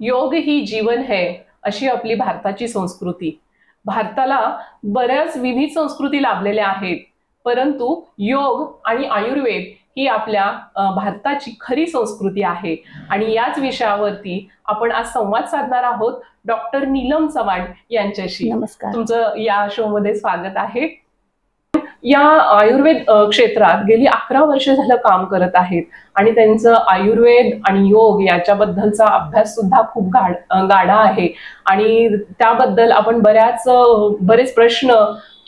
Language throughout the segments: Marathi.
योग ही जीवन है अशी आपली भारताची संस्कृती. भारताला बऱ्याच विविध संस्कृती लाभलेल्या आहेत, परंतु योग आणि आयुर्वेद ही आपल्या भारताची खरी संस्कृती आहे. आणि याच विषयावरती आपण आज संवाद साधणार आहोत डॉक्टर नीलम चव्हाण यांच्याशी. नमस्कार. तुमचं या शो मध्ये स्वागत आहे. या आयुर्वेद क्षेत्रात गेली 11 वर्ष झालं काम करत आहेत आणि त्यांचं आयुर्वेद आणि योग याच्याबद्दलचा अभ्यास सुद्धा खूप गाढा आहे. आणि त्याबद्दल आपण बरेच प्रश्न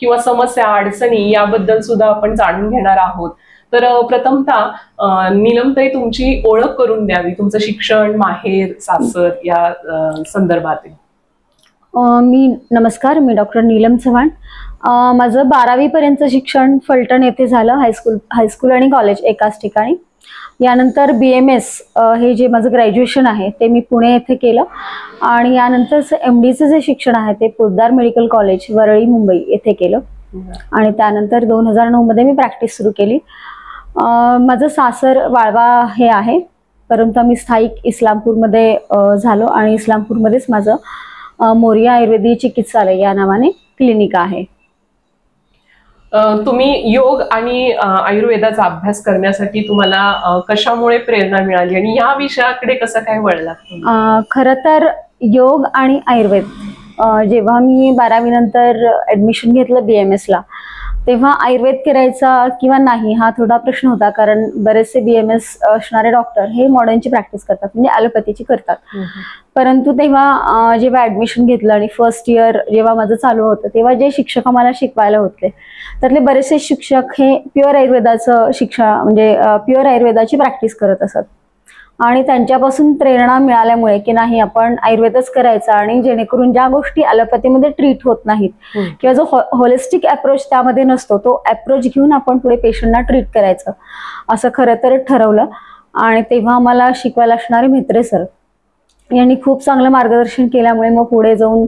किंवा समस्या अडचणी याबद्दल सुद्धा आपण जाणून घेणार आहोत. तर प्रथमतः नीलमताई, तुमची ओळख करून द्यावी, तुमचं शिक्षण, माहेर, सासर या संदर्भात. नमस्कार, मी डॉक्टर नीलम चव्हाण. माझं 12वी पर्यंत शिक्षण फलटण येथे झालं, हायस्कूल आणि कॉलेज एकाच ठिकाणी. यानंतर BMS हे जे माझं ग्रॅज्युएशन आहे ते मी पुणे येथे केलं आणि यानंतर MDचं जे शिक्षण आहे ते पोद्दार मेडिकल कॉलेज वरळी मुंबई येथे केलं. आणि त्यानंतर 2009 मध्ये मी प्रॅक्टिस सुरू केली. माझं सासर वाळवा हे आहे, परंतु आम्ही स्थायिक इस्लामपूरमध्ये झालो आणि इस्लामपूरमध्येच माझं मोरिया आयुर्वेदिक चिकित्सालय या नावाने क्लिनिक आहे. तुम्ही योग आणि आयुर्वेदाचा अभ्यास करण्यासाठी तुम्हाला कशामुळे प्रेरणा मिळाली आणि या विषयाकडे कसं काय वळला? खरं तर योग आणि आयुर्वेद जेव्हा मी 12वी नंतर ऍडमिशन घेतलं BMS ला, तेव्हा आयुर्वेद करायचा किंवा नाही हा थोडा प्रश्न होता. कारण बरेचसे BMS असणारे डॉक्टर हे मॉडर्नची प्रॅक्टिस करतात, म्हणजे ॲलोपॅथीची करतात. परंतु तेव्हा जेव्हा ऍडमिशन घेतलं आणि फर्स्ट इयर जेव्हा माझं चालू होतं, तेव्हा जे शिक्षक आम्हाला शिकवायला होते त्यातले बरेचसे शिक्षक हे प्युअर आयुर्वेदाचं म्हणजे प्युअर आयुर्वेदाची प्रॅक्टिस करत असत. आणि त्यांच्यापासून प्रेरणा मिळाल्यामुळे की नाही, आपण आयुर्वेदच करायचा आणि जेणेकरून ज्या गोष्टी ॲलोपॅथीमध्ये ट्रीट होत नाहीत किंवा जो होलिस्टिक अप्रोच त्यामध्ये नसतो, तो अप्रोच घेऊन आपण पुढे पेशंटना ट्रीट करायचं असं खरं तर ठरवलं. आणि तेव्हा आम्हाला शिकवायला असणारे म्हेत्रे सर यांनी खूप चांगलं मार्गदर्शन केल्यामुळे मग पुढे जाऊन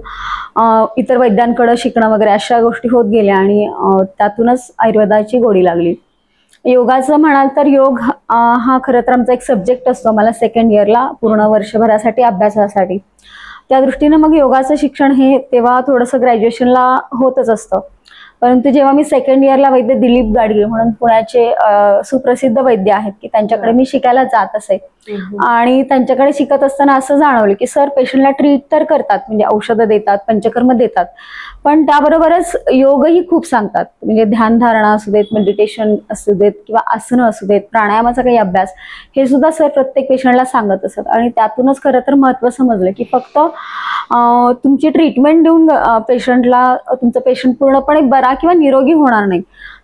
इतर वैद्यांकडे शिकणं वगैरे अशा गोष्टी होत गेल्या आणि त्यातूनच आयुर्वेदाची गोडी लागली. योगाचं म्हणाल तर योग हा खरं तर आमचा एक सब्जेक्ट असतो मला सेकंड इयरला पूर्ण वर्षभरासाठी अभ्यासासाठी. त्या दृष्टीने मग योगाचं शिक्षण हे तेव्हा थोडंसं ग्रॅज्युएशनला होतच असतं. परंतु जेव्हा मी सेकंड इयरला वैद्य दिलीप गाडगे म्हणून पुण्याचे सुप्रसिद्ध वैद्य आहेत की त्यांच्याकडे मी शिकायला जात असे. आणि त्यांच्याकडे शिकत असताना असं जाणवलं की सर पेशंटला ट्रीट तर करतात, म्हणजे औषधं देतात, पंचकर्म देतात, पण त्याबरोबरच योगही खूप सांगतात. म्हणजे ध्यानधारणा असू देत, मेडिटेशन असू देत किंवा आसनं असू देत, प्राणायामाचा काही अभ्यास, हे सुद्धा सर प्रत्येक पेशंटला सांगत असत. आणि त्यातूनच खरं तर महत्त्व समजलं की फक्त तुमची ट्रीटमेंट देऊन पेशंटला तुमचं पेशंट पूर्णपणे बरा किंवा निरोगी होणार नाही,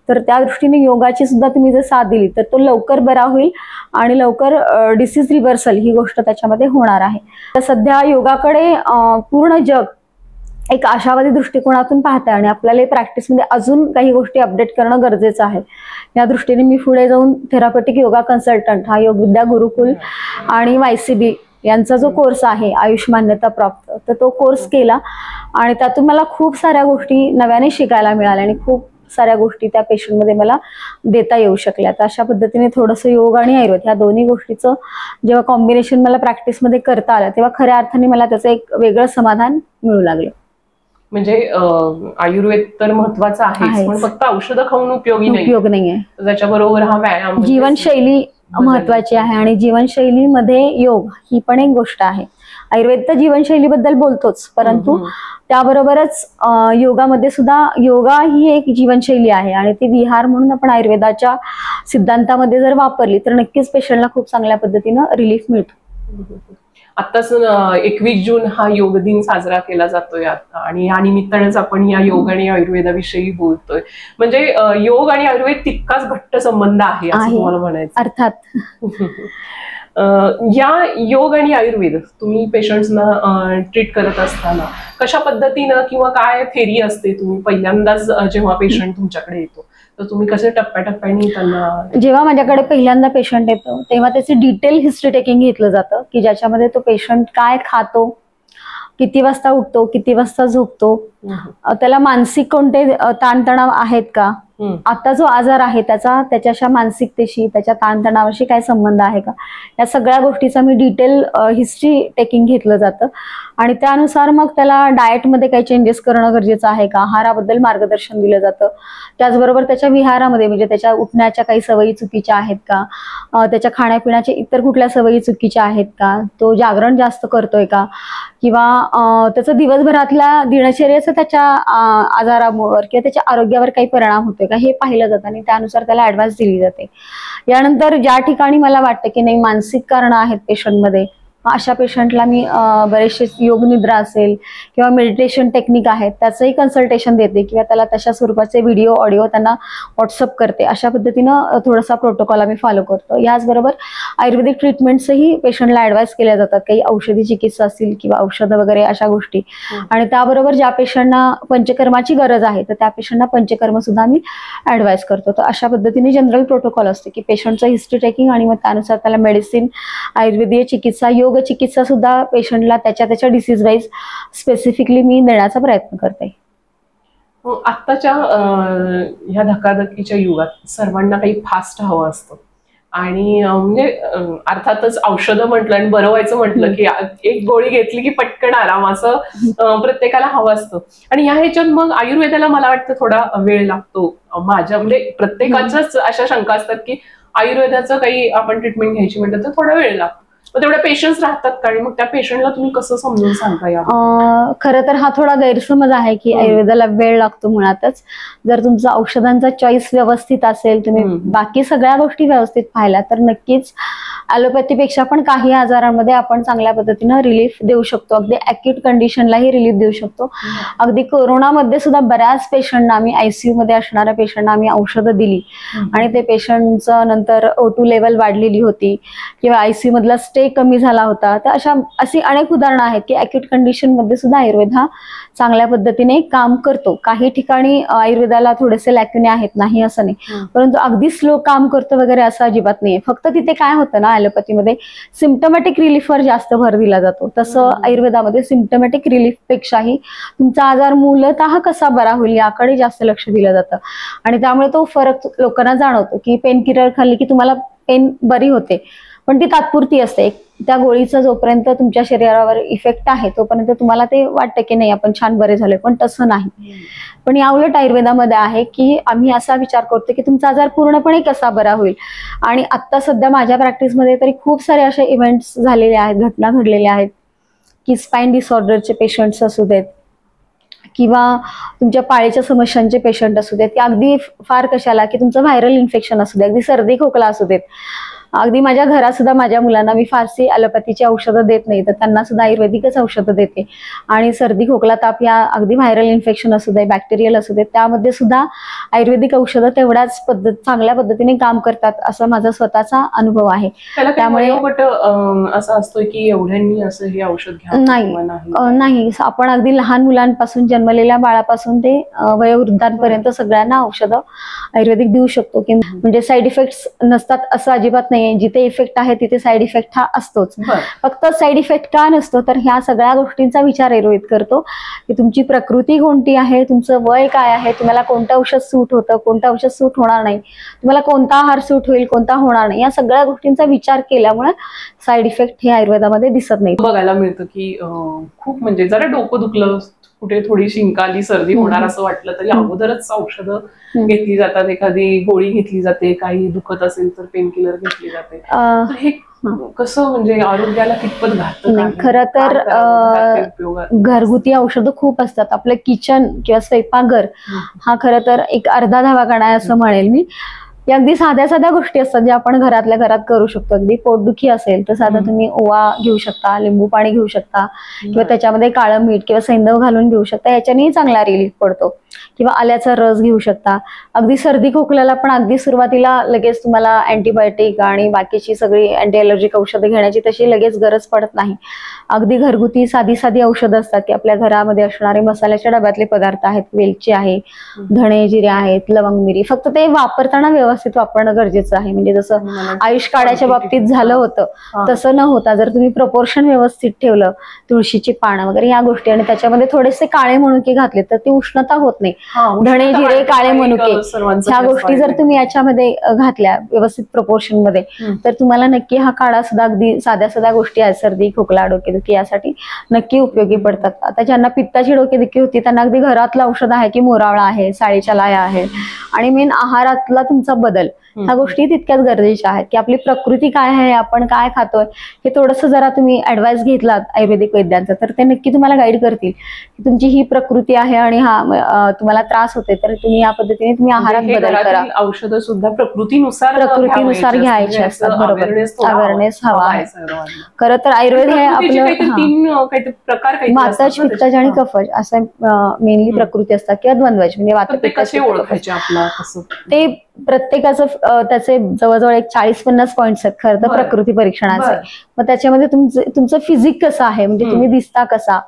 तर त्या दृष्टीने योगाची सुद्धा तुम्ही जर साथ दिली तर तो लवकर बरा होईल आणि लवकर डिसीज रिव्हर्सल ही गोष्ट त्याच्यामध्ये होणार आहे. तर सध्या योगाकडे पूर्ण जग एक आशावादी दृष्टिकोनातून पाहते आणि आपल्याला प्रॅक्टिसमध्ये अजून काही गोष्टी अपडेट करणं गरजेचं आहे. या दृष्टीने मी पुढे जाऊन थेरापेटिक योगा कन्सल्टंट हा योग विद्या गुरुकुल आणि YCB यांचा जो कोर्स आहे आयुष मान्यता प्राप्त, तर तो कोर्स केला आणि त्यातून मला खूप साऱ्या गोष्टी नव्याने शिकायला मिळाल्या आणि खूप साऱ्या गोष्टी त्या पेशंटमध्ये मला देता येऊ शकल्या. तर अशा पद्धतीने थोडंसं योग आणि आयुर्वेद ह्या दोन्ही गोष्टीचं जेव्हा कॉम्बिनेशन मला प्रॅक्टिसमध्ये करता आलं, तेव्हा खऱ्या अर्थाने मला त्याचं एक वेगळं समाधान मिळू लागलं. म्हणजे आयुर्वेद तर महत्वाचं आहे, पण फक्त औषधं खाऊन उपयोग नाहीये. त्याच्याबरोबर हा व्यायाम, जीवनशैली महत्वाची आहे आणि जीवनशैलीमध्ये योग ही पण एक गोष्ट आहे. आयुर्वेद तर जीवनशैलीबद्दल बोलतोच, परंतु त्याबरोबरच योगामध्ये सुद्धा योगा ही एक जीवनशैली आहे आणि ती विहार म्हणून आपण आयुर्वेदाच्या सिद्धांतामध्ये जर वापरली तर नक्कीच पेशंटला खूप चांगल्या पद्धतीनं रिलीफ मिळतो. आत्ताच 21 जून हा योग दिन साजरा केला जातोय आणि या निमित्तानेच आपण या योग आणि आयुर्वेदाविषयी बोलतोय. म्हणजे योग आणि आयुर्वेद तितकाच घट्ट संबंध आहे असं तुम्हाला म्हणायचं? अर्थात. या योग आणि आयुर्वेद तुम्ही पेशंट्सना ट्रीट करत असताना कशा पद्धतीनं किंवा काय थेरी असते? तुम्ही पहिल्यांदाच जेव्हा पेशंट तुमच्याकडे येतो तर तुम्ही कसे टप्प्याटप्प्याने त्यांना? जेव्हा माझ्याकडे पहिल्यांदा पेशंट येतो तेव्हा त्याचे डिटेल हिस्ट्री टेकिंग घेतलं जातं की ज्याच्यामध्ये तो पेशंट काय खातो, किती वाजता उठतो, किती वाजता झोपतो, त्याला मानसिक कोणते ताणतणाव आहेत का, आता जो आजार आहे त्याच्याशा मानसिकतेशी, त्याच्या ताणतणावाशी काय संबंध आहे का, या सगळ्या गोष्टीचा मी डिटेल हिस्ट्री टेकिंग घेतलं जातं आणि त्यानुसार मग त्याला डाएटमध्ये काही चेंजेस करणं गरजेचं आहे का, आहाराबद्दल मार्गदर्शन दिलं जातं. त्याचबरोबर त्याच्या विहारामध्ये म्हणजे त्याच्या उठण्याच्या काही सवयी चुकीच्या आहेत का, त्याच्या खाण्यापिण्याच्या इतर कुठल्या सवयी चुकीच्या आहेत का, तो जागरण जास्त करतोय का, किंवा त्याचं दिवसभरातल्या दिनचर्येचा त्याच्या आजारावर किंवा त्याच्या आरोग्यावर काही परिणाम होतोय का, हे पाहिलं जातं आणि त्यानुसार त्याला ऍडव्हान्स दिली जाते. यानंतर ज्या ठिकाणी मला वाटतं की नाही मानसिक कारणं आहेत पेशंटमध्ये, अशा पेशंटला मी बरेचसे योग निद्रा असेल किंवा मेडिटेशन टेक्निक आहेत त्याचंही कन्सल्टेशन देते किंवा त्याला तशा स्वरूपाचे व्हिडिओ ऑडिओ त्यांना व्हॉट्सअप करते. अशा पद्धतीनं थोडासा प्रोटोकॉल आम्ही फॉलो करतो. याचबरोबर आयुर्वेदिक ट्रीटमेंट्सही पेशंटला ऍडवाइस केल्या जातात, काही औषधी चिकित्सा असतील किंवा औषधं वगैरे अशा गोष्टी. आणि त्याबरोबर ज्या पेशंटना पंचकर्माची गरज आहे तर त्या पेशंटना पंचकर्म सुद्धा आम्ही ऍडवाइस करतो. तर अशा पद्धतीने जनरल प्रोटोकॉल असते की पेशंटचं हिस्ट्री टेकिंग आणि मग त्यानुसार त्याला मेडिसिन, आयुर्वेदीय चिकित्सा, योग चिकित्सा सुद्धा पेशंटला त्याच्या डिसीज वाईज स्पेसिफिकली मी देण्याचा प्रयत्न करते. आत्ताच्या ह्या धकाधकीच्या युगात सर्वांना काही फास्ट हवं असतं आणि म्हणजे अर्थातच औषधं म्हटलं आणि बरं व्हायचं म्हटलं की एक गोळी घेतली की पटकन आराम असं प्रत्येकाला हवं असतं. आणि ह्या ह्याच्यात मग आयुर्वेदाला मला वाटतं थोडा वेळ लागतो. माझ्या म्हणजे प्रत्येकाच्याच अशा शंका असतात की आयुर्वेदाचं काही आपण ट्रीटमेंट घ्यायची म्हटलं तर थोडा वेळ लागतो. तेवढ्या पेशंट्स राहतात का आणि मग त्या पेशंटला तुम्ही कसं समजून सांगता? या खरं तर हा थोडा गैरसमज आहे की आयुर्वेदाला वेळ लागतो. मुळातच जर तुमचा औषधांचा चॉईस व्यवस्थित असेल, तुम्ही बाकी सगळ्या गोष्टी व्यवस्थित पाहिल्या तर नक्कीच ॲलोपॅथीपेक्षा पण काही आजारांमध्ये आपण चांगल्या पद्धतीनं रिलीफ देऊ शकतो. अगदी ॲक्यूट कंडिशनलाही रिलीफ देऊ शकतो. अगदी कोरोनामध्ये सुद्धा बऱ्याच पेशंटना आम्ही आयसीयू मध्ये असणाऱ्या पेशंटना आम्ही औषधं दिली आणि ते पेशंटचं नंतर O2 लेवल वाढलेली होती किंवा आयसीयू मधला स्टे कमी झाला होता. तर अशी अनेक उदाहरणं आहेत की ॲक्यूट कंडिशन मध्ये सुद्धा आयुर्वेद हा चांगल्या पद्धतीने काम करतो. काही ठिकाणी आयुर्वेदाला थोडेसे लॅक्युने आहेत, नाही असं नाही, परंतु अगदी स्लो काम करतो वगैरे असं अजिबात नाहीये. फक्त तिथे काय होतं ना, ॲलोपॅथीमध्ये सिम्पटमॅटिक रिलीफवर जास्त भर दिला जातो. तसं आयुर्वेदामध्ये सिम्पटमॅटिक रिलीफ पेक्षाही तुमचा आजार मूलतः कसा बरा होईल याकडे जास्त लक्ष दिलं जातं आणि त्यामुळे तो फरक लोकांना जाणवतो की पेन किलर खाल्ली की तुम्हाला पेन बरी होते, पण ती तात्पुरती असते. त्या गोळीचा जोपर्यंत तुमच्या शरीरावर इफेक्ट आहे तोपर्यंत तुम्हाला ते वाटतं की नाही आपण छान बरे झाले, पण तसं नाही. पण या उलट आयुर्वेदामध्ये आहे की आम्ही असा विचार करतो की तुमचा आजार पूर्णपणे कसा बरा होईल. आणि आता सध्या माझ्या प्रॅक्टिसमध्ये तरी खूप सारे असे इव्हेंट्स झालेले आहेत, घटना घडलेल्या आहेत की स्पाइन डिसऑर्डरचे पेशंट्स असू देत किंवा तुमच्या पाळीच्या समस्यांचे पेशंट असू देत, की अगदी फार कशाला की तुमचं व्हायरल इन्फेक्शन असू दे, अगदी सर्दी खोकला असू देत. अगदी माझ्या घरात सुद्धा माझ्या मुलांना मी फारशी ॲलोपॅथीची औषधं देत नाही, तर त्यांना सुद्धा आयुर्वेदिकच औषधं देते. आणि सर्दी खोकला ताप या अगदी व्हायरल इन्फेक्शन असू दे, बॅक्टेरियल असू दे, त्यामध्ये सुद्धा आयुर्वेदिक औषधं तेवढ्याच चांगल्या पद्धतीने काम करतात असा माझा स्वतःचा अनुभव आहे. त्यामुळे असं असतं की एवढ्यांनी असं हे औषध घ्या नाही, आपण अगदी लहान मुलांपासून, जन्मलेल्या बाळापासून ते वयोवृद्धांपर्यंत सगळ्यांना औषधं आयुर्वेदिक देऊ शकतो. की म्हणजे साईड इफेक्ट्स नसतात असं अजिबात नाही. जिथे इफेक्ट आहे तिथे साईड इफेक्ट हा असतोच. फक्त साईड इफेक्ट का नसतो तर ह्या सगळ्या गोष्टींचा विचार आयुर्वेद करतो की तुमची प्रकृती कोणती आहे, तुमचं वय काय आहे, तुम्हाला कोणतं औषध सूट होतं, कोणतं औषध सूट होणार नाही, तुम्हाला कोणता आहार सूट होईल, कोणता होणार नाही, या सगळ्या गोष्टींचा विचार केल्यामुळे साईड इफेक्ट हे आयुर्वेदामध्ये दिसत नाही. बघायला मिळतं की खूप म्हणजे जरा डोकं दुखलं, कुठे थोडी शिंक आली, सर्दी होणार असं वाटलं तरी अगोदरच औषधं घेतली जातात, एखादी गोळी घेतली जाते, काही दुखत असेल तर पेन किलर घेतली जाते. हे कसं म्हणजे आरोग्याला कितपत घातक आहे? खरं तर घरगुती औषधं खूप असतात. आपलं किचन किंवा स्वयंपाकघर हा खरं तर एक अर्धा दवाखाना आहे असं म्हणेल मी. या अगदी साध्या साध्या गोष्टी असतात ज्या आपण घरातल्या घरात करू शकतो. अगदी पोटदुखी असेल तर साधा तुम्ही ओवा घेऊ शकता, लिंबू पाणी घेऊ शकता किंवा त्याच्यामध्ये काळं मीठ किंवा सैंधव घालून घेऊ शकता, याच्यानेही चांगला रिलीफ पडतो. किंवा आल्याचा रस घेऊ शकता. अगदी सर्दी खोकल्याला पण अगदी सुरुवातीला लगेच तुम्हाला अँटीबायोटिक आणि बाकीची सगळी अँटी ॲलर्जिक औषधं घेण्याची तशी लगेच गरज पडत नाही. अगदी घरगुती साधी औषधं असतात की आपल्या घरामध्ये असणारे मसाल्याच्या डब्यातले पदार्थ आहेत, वेलची आहे, धणे जिरे आहेत, लवंग मिरी, फक्त ते वापरताना व्यवस्थित वापरणं गरजेचं आहे. म्हणजे जसं आयुष काढाच्या बाबतीत झालं होतं तसं न होता जर तुम्ही प्रपोर्शन व्यवस्थित ठेवलं, तुळशीची पानं वगैरे या गोष्टी आणि त्याच्यामध्ये थोडेसे काळे मनुके घातले तर ती उष्णता होत नाही. नाही. उष्णता धणे, जिरे, वाढते, काळे काही मनुके सर्वांचं ह्या जास्त गोष्टी जर आयुर्वेद. तुम्ही याच्यामध्ये घातल्या व्यवस्थित प्रपोर्शन मध्ये, तर तुम्हाला नक्की हा काढा सुद्धा अगदी साध्या साध्या गोष्टी आहेत, सर्दी, खोकला, डोकेदुखी यासाठी नक्की उपयोगी पडतात. आता ज्यांना पित्ताची डोकेदुखी होती त्यांना अगदी घरातलं औषध आहे की मोरावळा आहे, साळीच्या लाया आहे, आणि मेन आहारातला तुमचा बदल, ह्या गोष्टी तितक्याच गरजेच्या आहेत की आपली प्रकृती काय आहे, आपण काय खातोय हे थोडंसं जरा तुम्ही ऍडवाइस घेतलात आयुर्वेदिक वैद्यांचा तर ते नक्की तुम्हाला गाईड करतील की तुमची ही प्रकृती आहे आणि हा तुम्हाला त्रास होते, तर तुम्ही या पद्धतीने तुम्ही आहारात बदल करा. औषधं सुद्धा प्रकृतीनुसार घ्यायची असतात. बरोबर, अवेअरनेस हवा आहे. खरं तर आयुर्वेद हे आपलं प्रकार वातज, पित्तज आणि कफज असं मेनली प्रकृती असतात किंवा द्वंद्वज म्हणजे वात कसे ओळखायचे आपला ते प्रत्येकाचं त्याचे जवळजवळ एक 40-50 पॉईंट्स आहेत खरं तर प्रकृती परीक्षणाचे. मग त्याच्यामध्ये तुमचं फिजिक कसं आहे, म्हणजे तुम्ही दिसता कसा,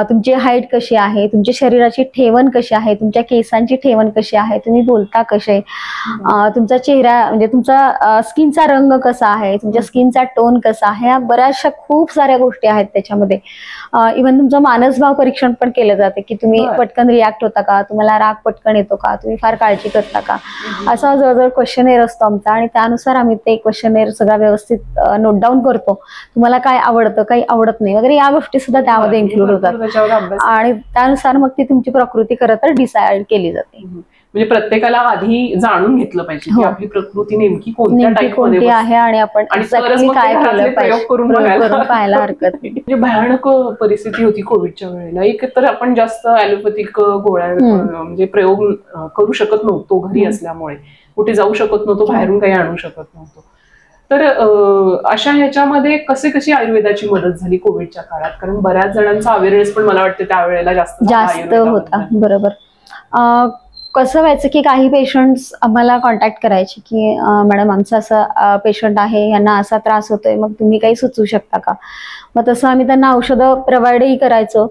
तुमची हाईट कशी आहे, तुमच्या शरीराची ठेवण कशी आहे, तुमच्या केसांची ठेवण कशी आहे, तुम्ही बोलता कसे, तुमचा चेहरा म्हणजे तुमचा स्किनचा रंग कसा आहे, तुमच्या स्किनचा टोन कसा आहे, या बऱ्याचशा खूप साऱ्या गोष्टी आहेत त्याच्यामध्ये. इव्हन तुमचं मानसभाव परीक्षण पण केलं जाते की तुम्ही पटकन रिॲक्ट होता का, तुम्हाला राग पटकन येतो का, तुम्ही फार काळजी करता का, असा जवळजवळ क्वेश्चनेअर असतो आमचा आणि त्यानुसार आम्ही ते क्वेश्चनेअर सगळा व्यवस्थित नोट डाऊन करतो. तुम्हाला काय आवडतं, काही आवडत नाही वगैरे या गोष्टी सुद्धा त्यामध्ये इन्क्लूड होतात आणि त्यानुसार मग ती तुमची प्रकृती खरं तर डिसाईड केली जाते. म्हणजे प्रत्येकाला आधी जाणून घेतलं पाहिजे की आपली प्रकृती नेमकी कोणती आहे आणि आपण काय केलं पाहिजे करून पाहायला हरकत नाही. म्हणजे भयानक परिस्थिती होती कोविडच्या वेळेला. एक तर आपण जास्त ॲलोपॅथिक गोळ्या म्हणजे प्रयोग करू शकत नव्हतो घरी असल्यामुळे, कुठे जाऊ शकत नव्हतो, बाहेरून काही आणू शकत नव्हतो. तर अशा ह्याच्यामध्ये कशी आयुर्वेदाची मदत झाली कोविडच्या काळात? कारण बऱ्याच जणांचा अवेअरनेस पण मला वाटतं त्यावेळेला जास्त होता. बरोबर. कसं व्हायचं की काही पेशंट्स आम्हाला कॉन्टॅक्ट करायचे की मॅडम आमचा असा पेशंट आहे, यांना असा त्रास होतोय, मग तुम्ही काही सुचवू शकता का. मग तसं आम्ही त्यांना औषधं प्रोव्हाइडही करायचो.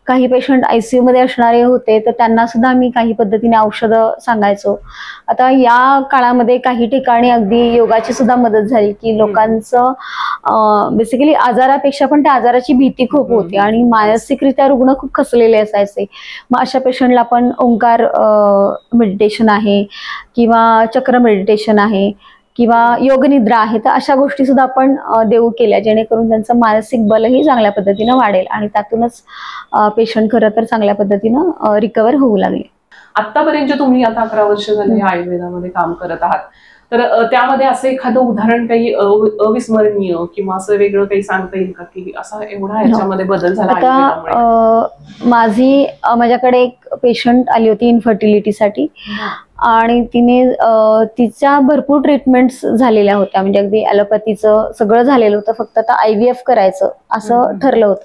काही पेशंट ICU मध्ये असणारे होते तर त्यांना सुद्धा आम्ही काही पद्धतीने औषधं सांगायचो. आता या काळामध्ये काही ठिकाणी अगदी योगाची सुद्धा मदत झाली की लोकांचं बेसिकली आजारापेक्षा पण त्या आजाराची भीती खूप होती आणि मानसिकरित्या रुग्ण खूप खचलेले असायचे. मग अशा पेशंटला आपण ओंकार मेडिटेशन आहे किंवा चक्र मेडिटेशन आहे किंवा योगनिद्रा आहे, तर अशा गोष्टी सुद्धा आपण देऊ केल्या जेणेकरून त्यांचं मानसिक बलही चांगल्या पद्धतीनं वाढेल आणि त्यातूनच पेशंट खरं तर चांगल्या पद्धतीनं रिकवर होऊ लागले. आतापर्यंत तुम्ही आता 11 वर्ष झाले आयुर्वेदामध्ये काम करत आहात, तर त्यामध्ये असं एखादं उदाहरण काही अविस्मरणीय किंवा असं वेगळं काही सांगता येईल का की असा एवढा याच्यामध्ये बदल झाला? आता माझ्याकडे एक पेशंट आली होती इन्फर्टिलिटीसाठी आणि तिच्या भरपूर ट्रीटमेंट्स झालेल्या होत्या, म्हणजे अगदी ॲलोपॅथीचं सगळं झालेलं होतं, फक्त आता IVF करायचं असं ठरलं होतं.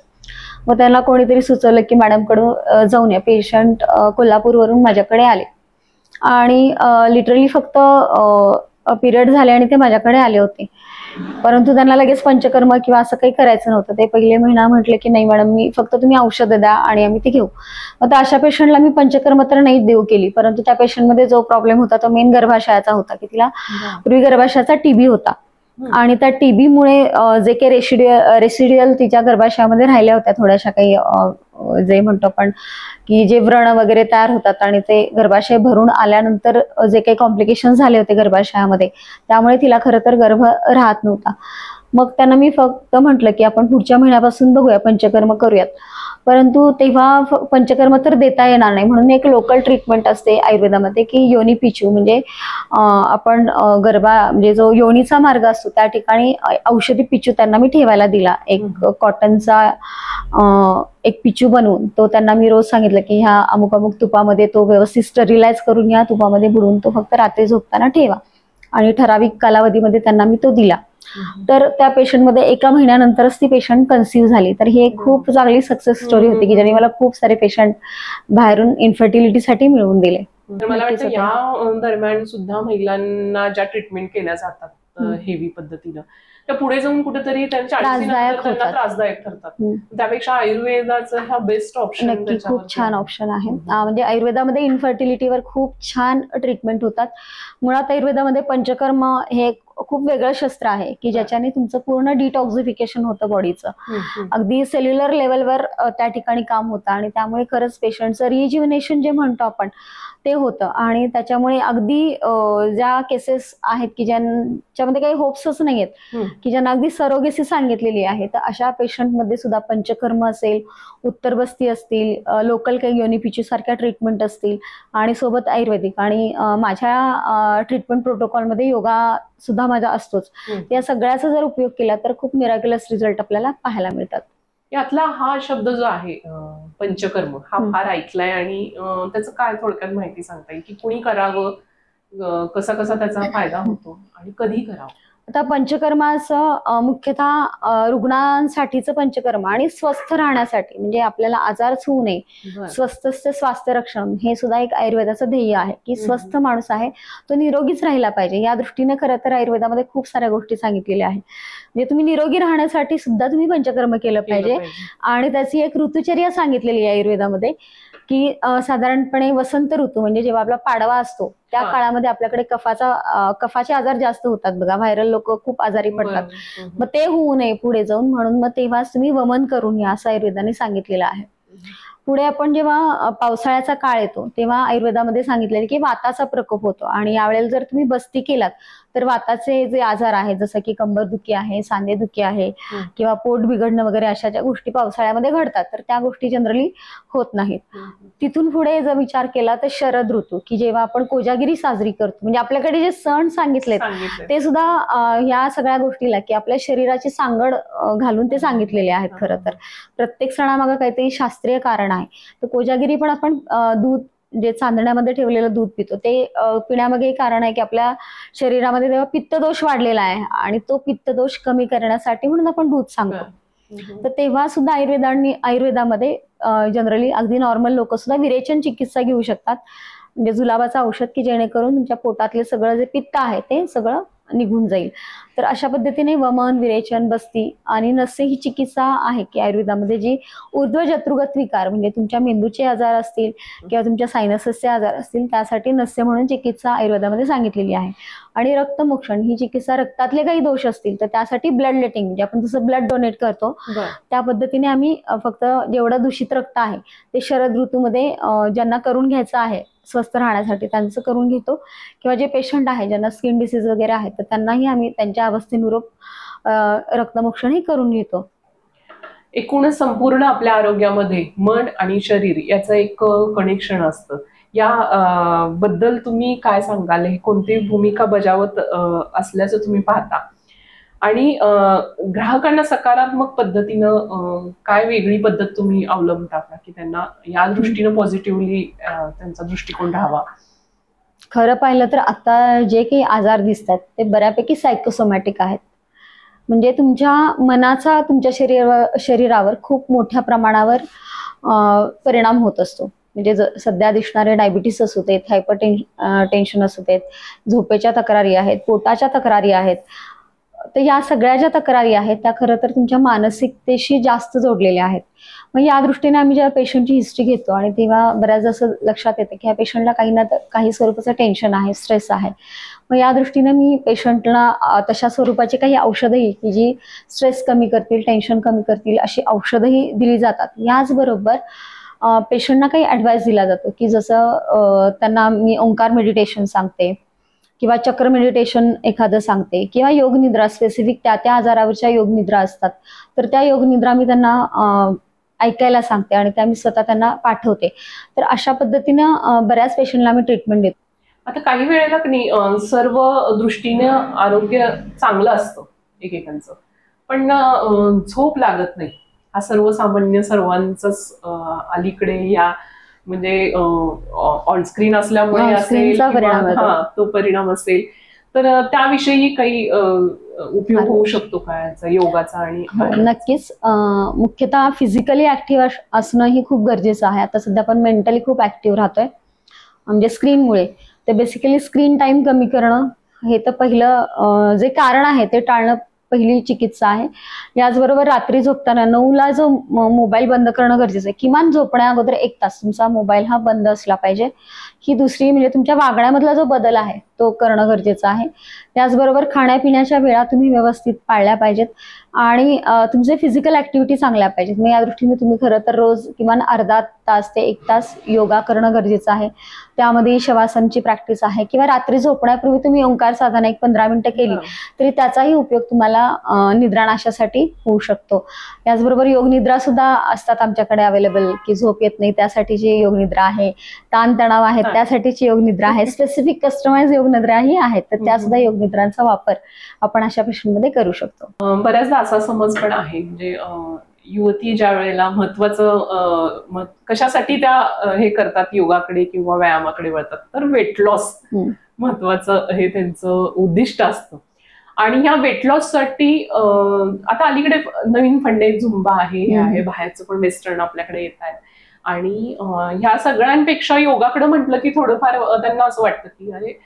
मग त्यांना कोणीतरी सुचवलं की मॅडम कडून जाऊन या. पेशंट कोल्हापूरवरून माझ्याकडे आले आणि लिटरली फक्त पिरियड झाले आणि ते माझ्याकडे आले होते, परंतु त्यांना लगेच पंचकर्म किंवा असं काही करायचं नव्हतं. ते पहिले महिना म्हटले की नाही मॅडम, मी फक्त तुम्ही औषधं द्या आणि आम्ही ते घेऊ. मग अशा पेशंटला मी पंचकर्म तर नाही देऊ केली, परंतु त्या पेशंटमध्ये जो प्रॉब्लेम होता तो मेन गर्भाशयाचा होता की तिला पूर्वी गर्भाशयाचा TB होता आणि त्या TB मुळे जे काही रेसिड्युअल तिच्या गर्भाशयामध्ये राहिल्या होत्या थोड्याशा काही जे म्हणतो आपण की जे व्रण वगैरे तयार होतात आणि ते गर्भाशय भरून आल्यानंतर जे काही कॉम्प्लिकेशन झाले होते गर्भाशयामध्ये, त्यामुळे तिला खरं तर गर्भ राहत नव्हता. मग त्यांना मी फक्त म्हटलं की आपण पुढच्या महिन्यापासून बघूया, पंचकर्म करूयात. परंतु तेव्हा पंचकर्म तर देता येणार नाही म्हणून एक लोकल ट्रीटमेंट असते आयुर्वेदामध्ये की योनी पिचू, म्हणजे आपण म्हणजे जो योनीचा मार्ग असतो त्या ठिकाणी औषधी पिचू त्यांना मी ठेवायला दिला. एक कॉटनचा एक पिचू बनवून तो त्यांना मी रोज सांगितलं की ह्या अमुक अमुक तुपामध्ये तो व्यवस्थित स्टरिलाइज करून ह्या तुपामध्ये बुडवून तो फक्त रात्री झोपताना ठेवा आणि ठराविक कालावधीमध्ये त्यांना मी तो दिला. तर त्या पेशंटमध्ये 1 महिन्यानंतरच ती पेशंट कन्सिव्ह झाली. तर ही एक खूप चांगली सक्सेस स्टोरी होती की ज्याने मला खूप सारे पेशंट बाहेरून इन्फर्टिलिटीसाठी मिळवून दिले. तर मला वाटतं या दरम्यान सुद्धा महिलांना ज्या ट्रीटमेंट केल्या जातात हेवी पद्धतीनं त्या पुढे जाऊन कुठेतरी त्यांच्या त्रासदायक ठरतात. त्यापेक्षा आयुर्वेदाचं हा बेस्ट ऑप्शन, नक्की खूप छान ऑप्शन आहे. म्हणजे आयुर्वेदामध्ये इन्फर्टिलिटीवर खूप छान ट्रीटमेंट होतात. मुळात आयुर्वेदामध्ये पंचकर्म हे खूप वेगळं शस्त्र आहे की ज्याच्याने तुमचं पूर्ण डिटॉक्सिफिकेशन होतं बॉडीचं, अगदी सेल्युलर लेवलवर त्या ठिकाणी काम होतं आणि त्यामुळे खरंच पेशंटचं रिज्युव्हनेशन जे म्हणतो आपण ते होतं. आणि त्याच्यामुळे अगदी ज्या केसेस आहेत की ज्यांच्यामध्ये काही होप्सच नाही आहेत, की ज्यांना अगदी सरोगेसी सांगितलेली आहे, तर अशा पेशंटमध्ये सुद्धा पंचकर्म असेल, उत्तरबस्ती असतील, लोकल काही योनिपिची सारख्या ट्रीटमेंट असतील आणि सोबत आयुर्वेदिक आणि माझ्या ट्रीटमेंट प्रोटोकॉलमध्ये योगा सुद्धा माझा असतोच. या सगळ्याचा जर उपयोग केला तर खूप मिराक्युलस रिझल्ट आपल्याला पाहायला मिळतात. यातला हा शब्द जो आहे पंचकर्म, हा फार ऐकलाय आणि त्याचं काय थोडक्यात माहिती सांगता येईल की कुणी करावं, कसा कसा त्याचा फायदा होतो आणि कधी करावं? आता पंचकर्माचं मुख्यतः रुग्णांसाठीचं पंचकर्म आणि स्वस्थ राहण्यासाठी, म्हणजे आपल्याला आजारच होऊ नये, स्वस्थ स्वास्थ्य रक्षण हे सुद्धा एक आयुर्वेदाचं ध्येय आहे की स्वस्थ माणूस आहे तो निरोगीच राहिला पाहिजे. या दृष्टीने खरं तर आयुर्वेदामध्ये खूप साऱ्या गोष्टी सांगितलेल्या आहेत. म्हणजे तुम्ही निरोगी राहण्यासाठी सुद्धा तुम्ही पंचकर्म केलं पाहिजे आणि त्याची एक ऋतुचर्या सांगितलेली आहे आयुर्वेदामध्ये की साधारणपणे वसंत ऋतू म्हणजे जेव्हा आपला पाडवा असतो त्या काळामध्ये आपल्याकडे कफाचे आजार जास्त होतात बघा, व्हायरल लोक खूप आजारी पडतात. मग ते होऊ नये पुढे जाऊन, म्हणून मग तेव्हाच तुम्ही वमन करून या असं आयुर्वेदाने सांगितलेलं आहे. पुढे आपण जेव्हा पावसाळ्याचा काळ येतो तेव्हा आयुर्वेदामध्ये सांगितलेलं की वाताचा प्रकोप होतो आणि यावेळेला जर तुम्ही बस्ती केलात तर वाताचे जे आजार आहेत जसं की कंबरदुखी आहे, सांधेदुखी आहे किंवा पोट बिघडणं वगैरे अशा ज्या गोष्टी पावसाळ्यामध्ये घडतात तर त्या गोष्टी जनरली होत नाहीत. तिथून पुढे जर विचार केला तर शरद ऋतू की जेव्हा आपण कोजागिरी साजरी करतो, म्हणजे आपल्याकडे जे सण सांगितलेत ते सुद्धा ह्या सगळ्या गोष्टीला की आपल्या शरीराची सांगड घालून ते सांगितलेले आहेत. खरं तर प्रत्येक सणामागे काहीतरी शास्त्रीय कारण आहे. तर कोजागिरी पण आपण दूध जे चांदण्यामध्ये ठेवलेलं दूध पितो ते पिण्यामागे कारण आहे की आपल्या शरीरामध्ये तेव्हा पित्तदोष वाढलेला आहे आणि तो पित्तदोष कमी करण्यासाठी म्हणून आपण दूध सांगतो. तर तेव्हा सुद्धा आयुर्वेदामध्ये जनरली अगदी नॉर्मल लोक सुद्धा विरेचन चिकित्सा घेऊ शकतात, म्हणजे जुलाबाचं औषध की जेणेकरून तुमच्या पोटातले सगळं जे पित्त आहे ते सगळं निघून जाईल. तर अशा पद्धतीने वमन, विरेचन, बस्ती आणि नस्य ही चिकित्सा आहे की आयुर्वेदामध्ये जी ऊर्ध्व जत्रुगत विकार म्हणजे तुमच्या मेंदूचे आजार असतील किंवा तुमच्या सायनसचे आजार असतील त्यासाठी नस्य म्हणून चिकित्सा आयुर्वेदामध्ये सांगितलेली आहे. आणि रक्तमोक्षण ही चिकित्सा, रक्तातले काही दोष असतील तर त्यासाठी ब्लड लेटिंग म्हणजे आपण जसं ब्लड डोनेट करतो त्या पद्धतीने आम्ही फक्त जेवढं दूषित रक्त आहे ते शरद ऋतूमध्ये ज्यांना करून घ्यायचं आहे स्वस्थ राहण्यासाठी त्यांचं करून घेतो, किंवा जे पेशंट आहे ज्यांना स्किन डिसीज वगैरे आहे तर त्यांनाही आम्ही त्यांच्या अवस्थेनुरूप रक्तमोक्षणही करून घेतो. एकूणच संपूर्ण आपल्या आरोग्यामध्ये मन आणि शरीर याचं एक कनेक्शन असतं. या बद्दल तुम्ही काय सांगाल? हे कोणती भूमिका बजावत असल्याचं तुम्ही पाहता आणि ग्राहकांना सकारात्मक पद्धतीनं काय वेगळी पद्धत तुम्ही अवलंबता का की त्यांना या दृष्टीनं पॉझिटिव्हली त्यांचा दृष्टिकोन राहावा? खरं पाहिलं तर आता जे काही आजार दिसतात ते बऱ्यापैकी सायकोसोमॅटिक आहेत, म्हणजे तुमच्या मनाचा तुमच्या शरीरावर खूप मोठ्या प्रमाणावर परिणाम होत असतो. म्हणजे सध्या दिसणारे डायबिटीस असू देत, हायपर टेन्शन असू देत, झोपेच्या तक्रारी आहेत, पोटाच्या तक्रारी आहेत, तर या सगळ्या ज्या तक्रारी आहेत त्या खरं तर तुमच्या मानसिकतेशी जास्त जोडलेल्या आहेत. मग या दृष्टीने आम्ही जेव्हा पेशंटची हिस्ट्री घेतो आणि तेव्हा बऱ्याच असं लक्षात येतं की ह्या पेशंटला काही ना काही स्वरूपाचं टेन्शन आहे, स्ट्रेस आहे. मग या दृष्टीने मी पेशंटला तशा स्वरूपाची काही औषधंही की जी स्ट्रेस कमी करतील, टेन्शन कमी करतील अशी औषधंही दिली जातात. याचबरोबर पेशंटना काही ॲडवाइस दिला जातो की जसं त्यांना मी ओंकार मेडिटेशन सांगते किंवा चक्र मेडिटेशन एखादं सांगते किंवा योग निद्रा, स्पेसिफिक त्या त्या आजारावरच्या योग निद्रा असतात तर त्या योग निद्रा मी त्यांना ऐकायला सांगते आणि त्या मी स्वतः त्यांना पाठवते. तर अशा पद्धतीनं बऱ्याच पेशंटला मी ट्रीटमेंट देते. आता काही वेळेला नाही सर्व दृष्टीने आरोग्य चांगलं असतं एकेकांचं, पण झोप लागत नाही. हा सर्वसामान्य सर्वांचंच अलीकडे या म्हणजे ऑनस्क्रीन असल्यामुळे असेल तो परिणाम असेल, तर त्याविषयी काही उपयोग होऊ शकतो का याचा योगाचा? आणि नक्कीच मुख्यतः फिजिकली ऍक्टिव्ह असणं ही खूप गरजेचं आहे. आता सध्या आपण मेंटली खूप ऍक्टिव्ह राहतोय म्हणजे स्क्रीनमुळे. तर बेसिकली स्क्रीन टाइम कमी करणं हे तर पहिलं जे कारण आहे ते टाळणं पहिली चिकित्सा आहे. याचबरोबर रात्री झोपताना 9ला जो मोबाईल बंद करणं गरजेचं आहे. किमान झोपण्या अगोदर 1 तास तुमचा मोबाईल हा बंद असला पाहिजे. ही दुसरी म्हणजे तुमच्या वागण्यामधला जो बदल आहे तो करणं गरजेचं आहे. त्याचबरोबर खाण्यापिण्याच्या वेळा तुम्ही व्यवस्थित पाळल्या पाहिजेत आणि तुमचे फिजिकल ऍक्टिव्हिटी चांगल्या पाहिजेत. मग या दृष्टीने तुम्ही खरं तर रोज किमान अर्धा तास ते 1 तास योगा करणं गरजेचं आहे. त्यामध्ये शवासनची प्रॅक्टिस आहे किंवा रात्री झोपण्यापूर्वी तुम्ही ओंकार साधना 15 मिनिटं केली तरी त्याचाही उपयोग तुम्हाला निद्रानाशासाठी होऊ शकतो. त्याचबरोबर योगनिद्रा सुद्धा असतात आमच्याकडे अवेलेबल, की झोप येत नाही त्यासाठीची योगनिद्रा आहे, ताणतणाव आहेत त्यासाठीची योगनिद्रा आहे, स्पेसिफिक कस्टमाइज योगनिद्राही आहेत. तर त्या सुद्धा योगनिद्रांचा वापर आपण अशा पेशंटमध्ये करू शकतो. बऱ्याचदा असा समज पण आहे, म्हणजे युवती ज्या वेळेला महत्वाचं कशासाठी त्या हे करतात, योगाकडे किंवा व्यायामाकडे वळतात, तर वेट लॉस महत्वाचं हे त्यांचं उद्दिष्ट असतं. आणि ह्या वेट लॉस साठी आता अलीकडे नवीन फंडे झुंबा आहे, हे आहे, बाहेरचं पण वेस्टर्न आपल्याकडे येत आहे. आणि ह्या सगळ्यांपेक्षा योगाकडे म्हटलं की थोडंफार त्यांना असं वाटतं की अरे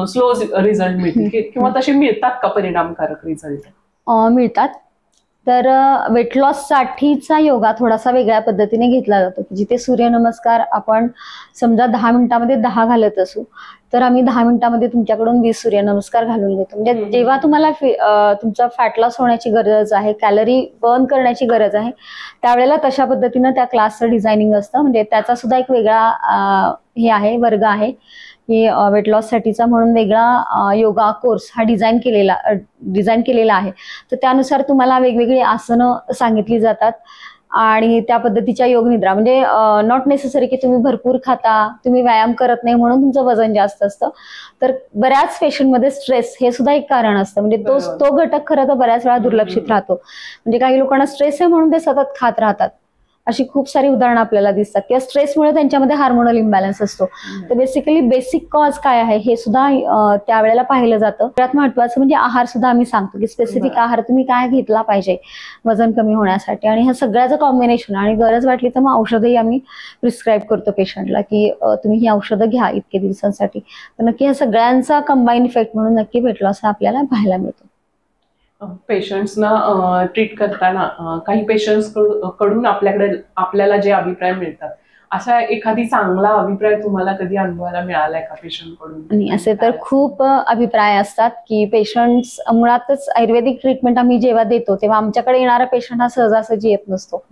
स्लो रिझल्ट मिळतील, किंवा तसे मिळतात का परिणामकारक रिझल्ट? मिळतात. तर वेट लॉस साठीचा योगा थोडासा वेगळ्या पद्धतीने घेतला जातो, की जिथे सूर्यनमस्कार आपण समजा 10 मिनिटांमध्ये 10 घालत असू तर आम्ही 10 मिनिटांमध्ये तुमच्याकडून 20 सूर्यनमस्कार घालून घेतो. म्हणजे जेव्हा तुम्हाला तुमचा फॅट लॉस होण्याची गरज आहे, कॅलरी बर्न करण्याची गरज आहे, त्यावेळेला तशा पद्धतीनं त्या क्लासचं डिझायनिंग असतं. म्हणजे त्याचा सुद्धा एक वेगळा हे आहे, वर्ग आहे की वेट लॉस साठीचा म्हणून वेगळा योगा कोर्स हा डिझाईन केलेला आहे. तर त्यानुसार तुम्हाला वेगवेगळी आसनं सांगितली जातात आणि त्या पद्धतीच्या योगनिद्रा, म्हणजे नॉट नेसेसरी की तुम्ही भरपूर खाता, तुम्ही व्यायाम करत नाही म्हणून तुमचं वजन जास्त असतं. तर बऱ्याच पेशंटमध्ये स्ट्रेस हे सुद्धा एक कारण असतं. म्हणजे तो घटक खरं तर बऱ्याच वेळा दुर्लक्षित राहतो. म्हणजे काही लोकांना स्ट्रेस आहे म्हणून ते सतत खात राहतात, अशी खूप सारी उदाहरणं आपल्याला दिसतात. किंवा स्ट्रेसमुळे त्यांच्यामध्ये हार्मोनल इम्बॅलन्स असतो. तर बेसिकली बेसिक कॉज काय आहे हे सुद्धा त्यावेळेला पाहिलं जातं. सगळ्यात महत्वाचं म्हणजे आहार सुद्धा आम्ही सांगतो की स्पेसिफिक आहार तुम्ही काय घेतला पाहिजे वजन कमी होण्यासाठी, आणि ह्या सगळ्याचं कॉम्बिनेशन, आणि गरज वाटली तर मग औषधही आम्ही प्रिस्क्राईब करतो पेशंटला की तुम्ही ही औषधं घ्या इतके दिवसांसाठी. तर नक्की ह्या सगळ्यांचा कंबाईन इफेक्ट म्हणून नक्की वेट लॉस हा आपल्याला पाहायला मिळतो. पेशंट्सना ट्रीट करताना काही पेशंट्स कडून आपल्याला जे अभिप्राय मिळतात, असा एखादी चांगला अभिप्राय तुम्हाला कधी अनुभवायला मिळालाय का पेशंट कडून? आणि असे तर खूप अभिप्राय असतात की पेशंट्स मुळातच आयुर्वेदिक ट्रीटमेंट आम्ही जेव्हा देतो तेव्हा आमच्याकडे येणारा पेशंट हा सहजासहजी येत नसतो.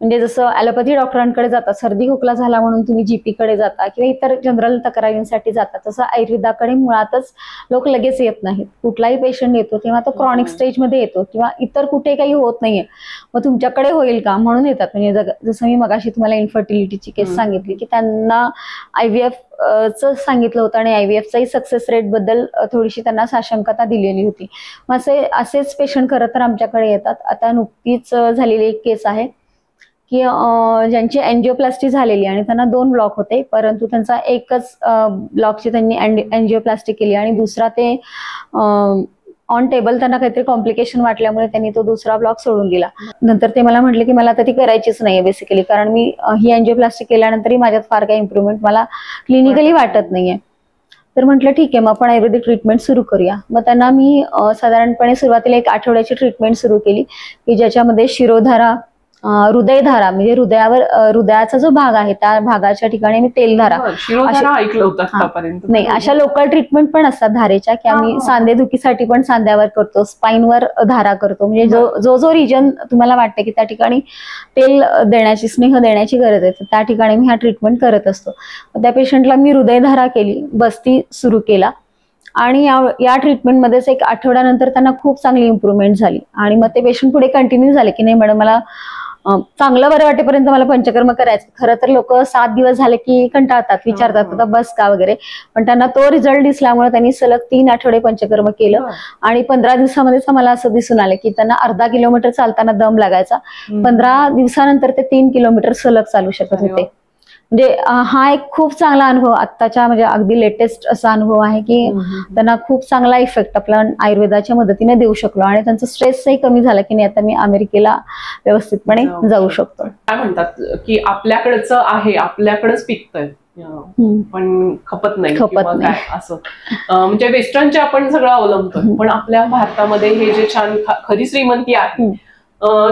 म्हणजे जसं ॲलोपॅथी डॉक्टरांकडे जातात, सर्दी खोकला झाला म्हणून तुम्ही जीपी कडे जाता किंवा इतर जनरल तक्रारींसाठी जाता, तसं आयुर्वेदाकडे मुळातच लोक लगेच येत नाहीत. कुठलाही पेशंट येतो तेव्हा तो क्रॉनिक स्टेजमध्ये येतो किंवा इतर कुठे काही होत नाहीये, मग तुमच्याकडे होईल का म्हणून येतात. म्हणजे जसं मी मगाशी तुम्हाला इन्फर्टिलिटीची केस सांगितली की त्यांना IVF च सांगितलं होतं आणि IVFचाही सक्सेस रेट बद्दल थोडीशी त्यांना साशंकता दिलेली होती. मग असेच पेशंट खरं तर आमच्याकडे येतात. आता नुकतीच झालेली एक केस आहे की ज्यांची एंजिओप्लास्टी झालेली आणि त्यांना 2 ब्लॉक होते, परंतु त्यांचा एकच ब्लॉकची त्यांनी एंजिओप्लास्टी केली आणि दुसरा ते ऑन टेबल त्यांना काहीतरी कॉम्प्लिकेशन वाटल्यामुळे त्यांनी तो दुसरा ब्लॉक सोडून दिला. नंतर ते मला म्हटले की मला आता ती करायचीच नाहीये बेसिकली, कारण मी ही एंजिओप्लास्टी केल्यानंतरही माझ्यात फार काही इम्प्रूव्हमेंट मला क्लिनिकली वाटत नाहीये. तर म्हटलं ठीक आहे, मग आपण आयुर्वेदिक ट्रीटमेंट सुरू करूया. मग त्यांना मी साधारणपणे सुरुवातीला 1 आठवड्याची ट्रीटमेंट सुरू केली की ज्याच्यामध्ये शिरोधारा, हृदयधारा म्हणजे हृदयाचा जो भाग आहे त्या भागाच्या ठिकाणी मी तेलधारा ऐकलं होतं आतापर्यंत. नाही, अशा लोकल ट्रीटमेंट पण असतात धारेच्या की आम्ही सांधेदुखीसाठी पण सांध्यावर करतो, स्पाईनवर धारा करतो. म्हणजे जो रिजन तुम्हाला वाटते की त्या ठिकाणी तेल देण्याची, स्नेह देण्याची गरज आहे, तर त्या ठिकाणी मी हा ट्रीटमेंट करत असतो. त्या पेशंटला मी हृदयधारा केली, बस्ती सुरू केला आणि या ट्रीटमेंटमध्येच 1 आठवड्यानंतर त्यांना खूप चांगली इम्प्रूव्हमेंट झाली. आणि मग ते पेशंट पुढे कंटिन्यू झाले की नाही मॅडम मला चांगलं बरं वाटेपर्यंत मला पंचकर्म करायचं. खरं तर लोक 7 दिवस झाले की कंटाळतात, विचारतात आता बस का वगैरे, पण त्यांना तो रिझल्ट दिसल्यामुळे त्यांनी सलग 3 आठवडे पंचकर्म केलं आणि 15 दिवसामध्येच मला असं दिसून आलं की त्यांना अर्धा किलोमीटर चालताना दम लागायचा, 15 दिवसानंतर ते 3 किलोमीटर सलग चालू शकत होते. म्हणजे हा एक खूप चांगला अनुभव आत्ताच्या, म्हणजे अगदी लेटेस्ट असा अनुभव आहे की त्यांना खूप चांगला इफेक्ट आपला आयुर्वेदाच्या मदतीने देऊ शकलो आणि त्यांचा स्ट्रेसही कमी झाला की नाही आता मी अमेरिकेला व्यवस्थितपणे जाऊ शकतो. काय म्हणतात की आपल्याकडचं आहे, आपल्याकडेच पिकतंय पण खपत नाही असं, म्हणजे वेस्टर्नचे आपण सगळं अवलंबतो, पण आपल्या भारतामध्ये हे जे छान खरी श्रीमंती आहे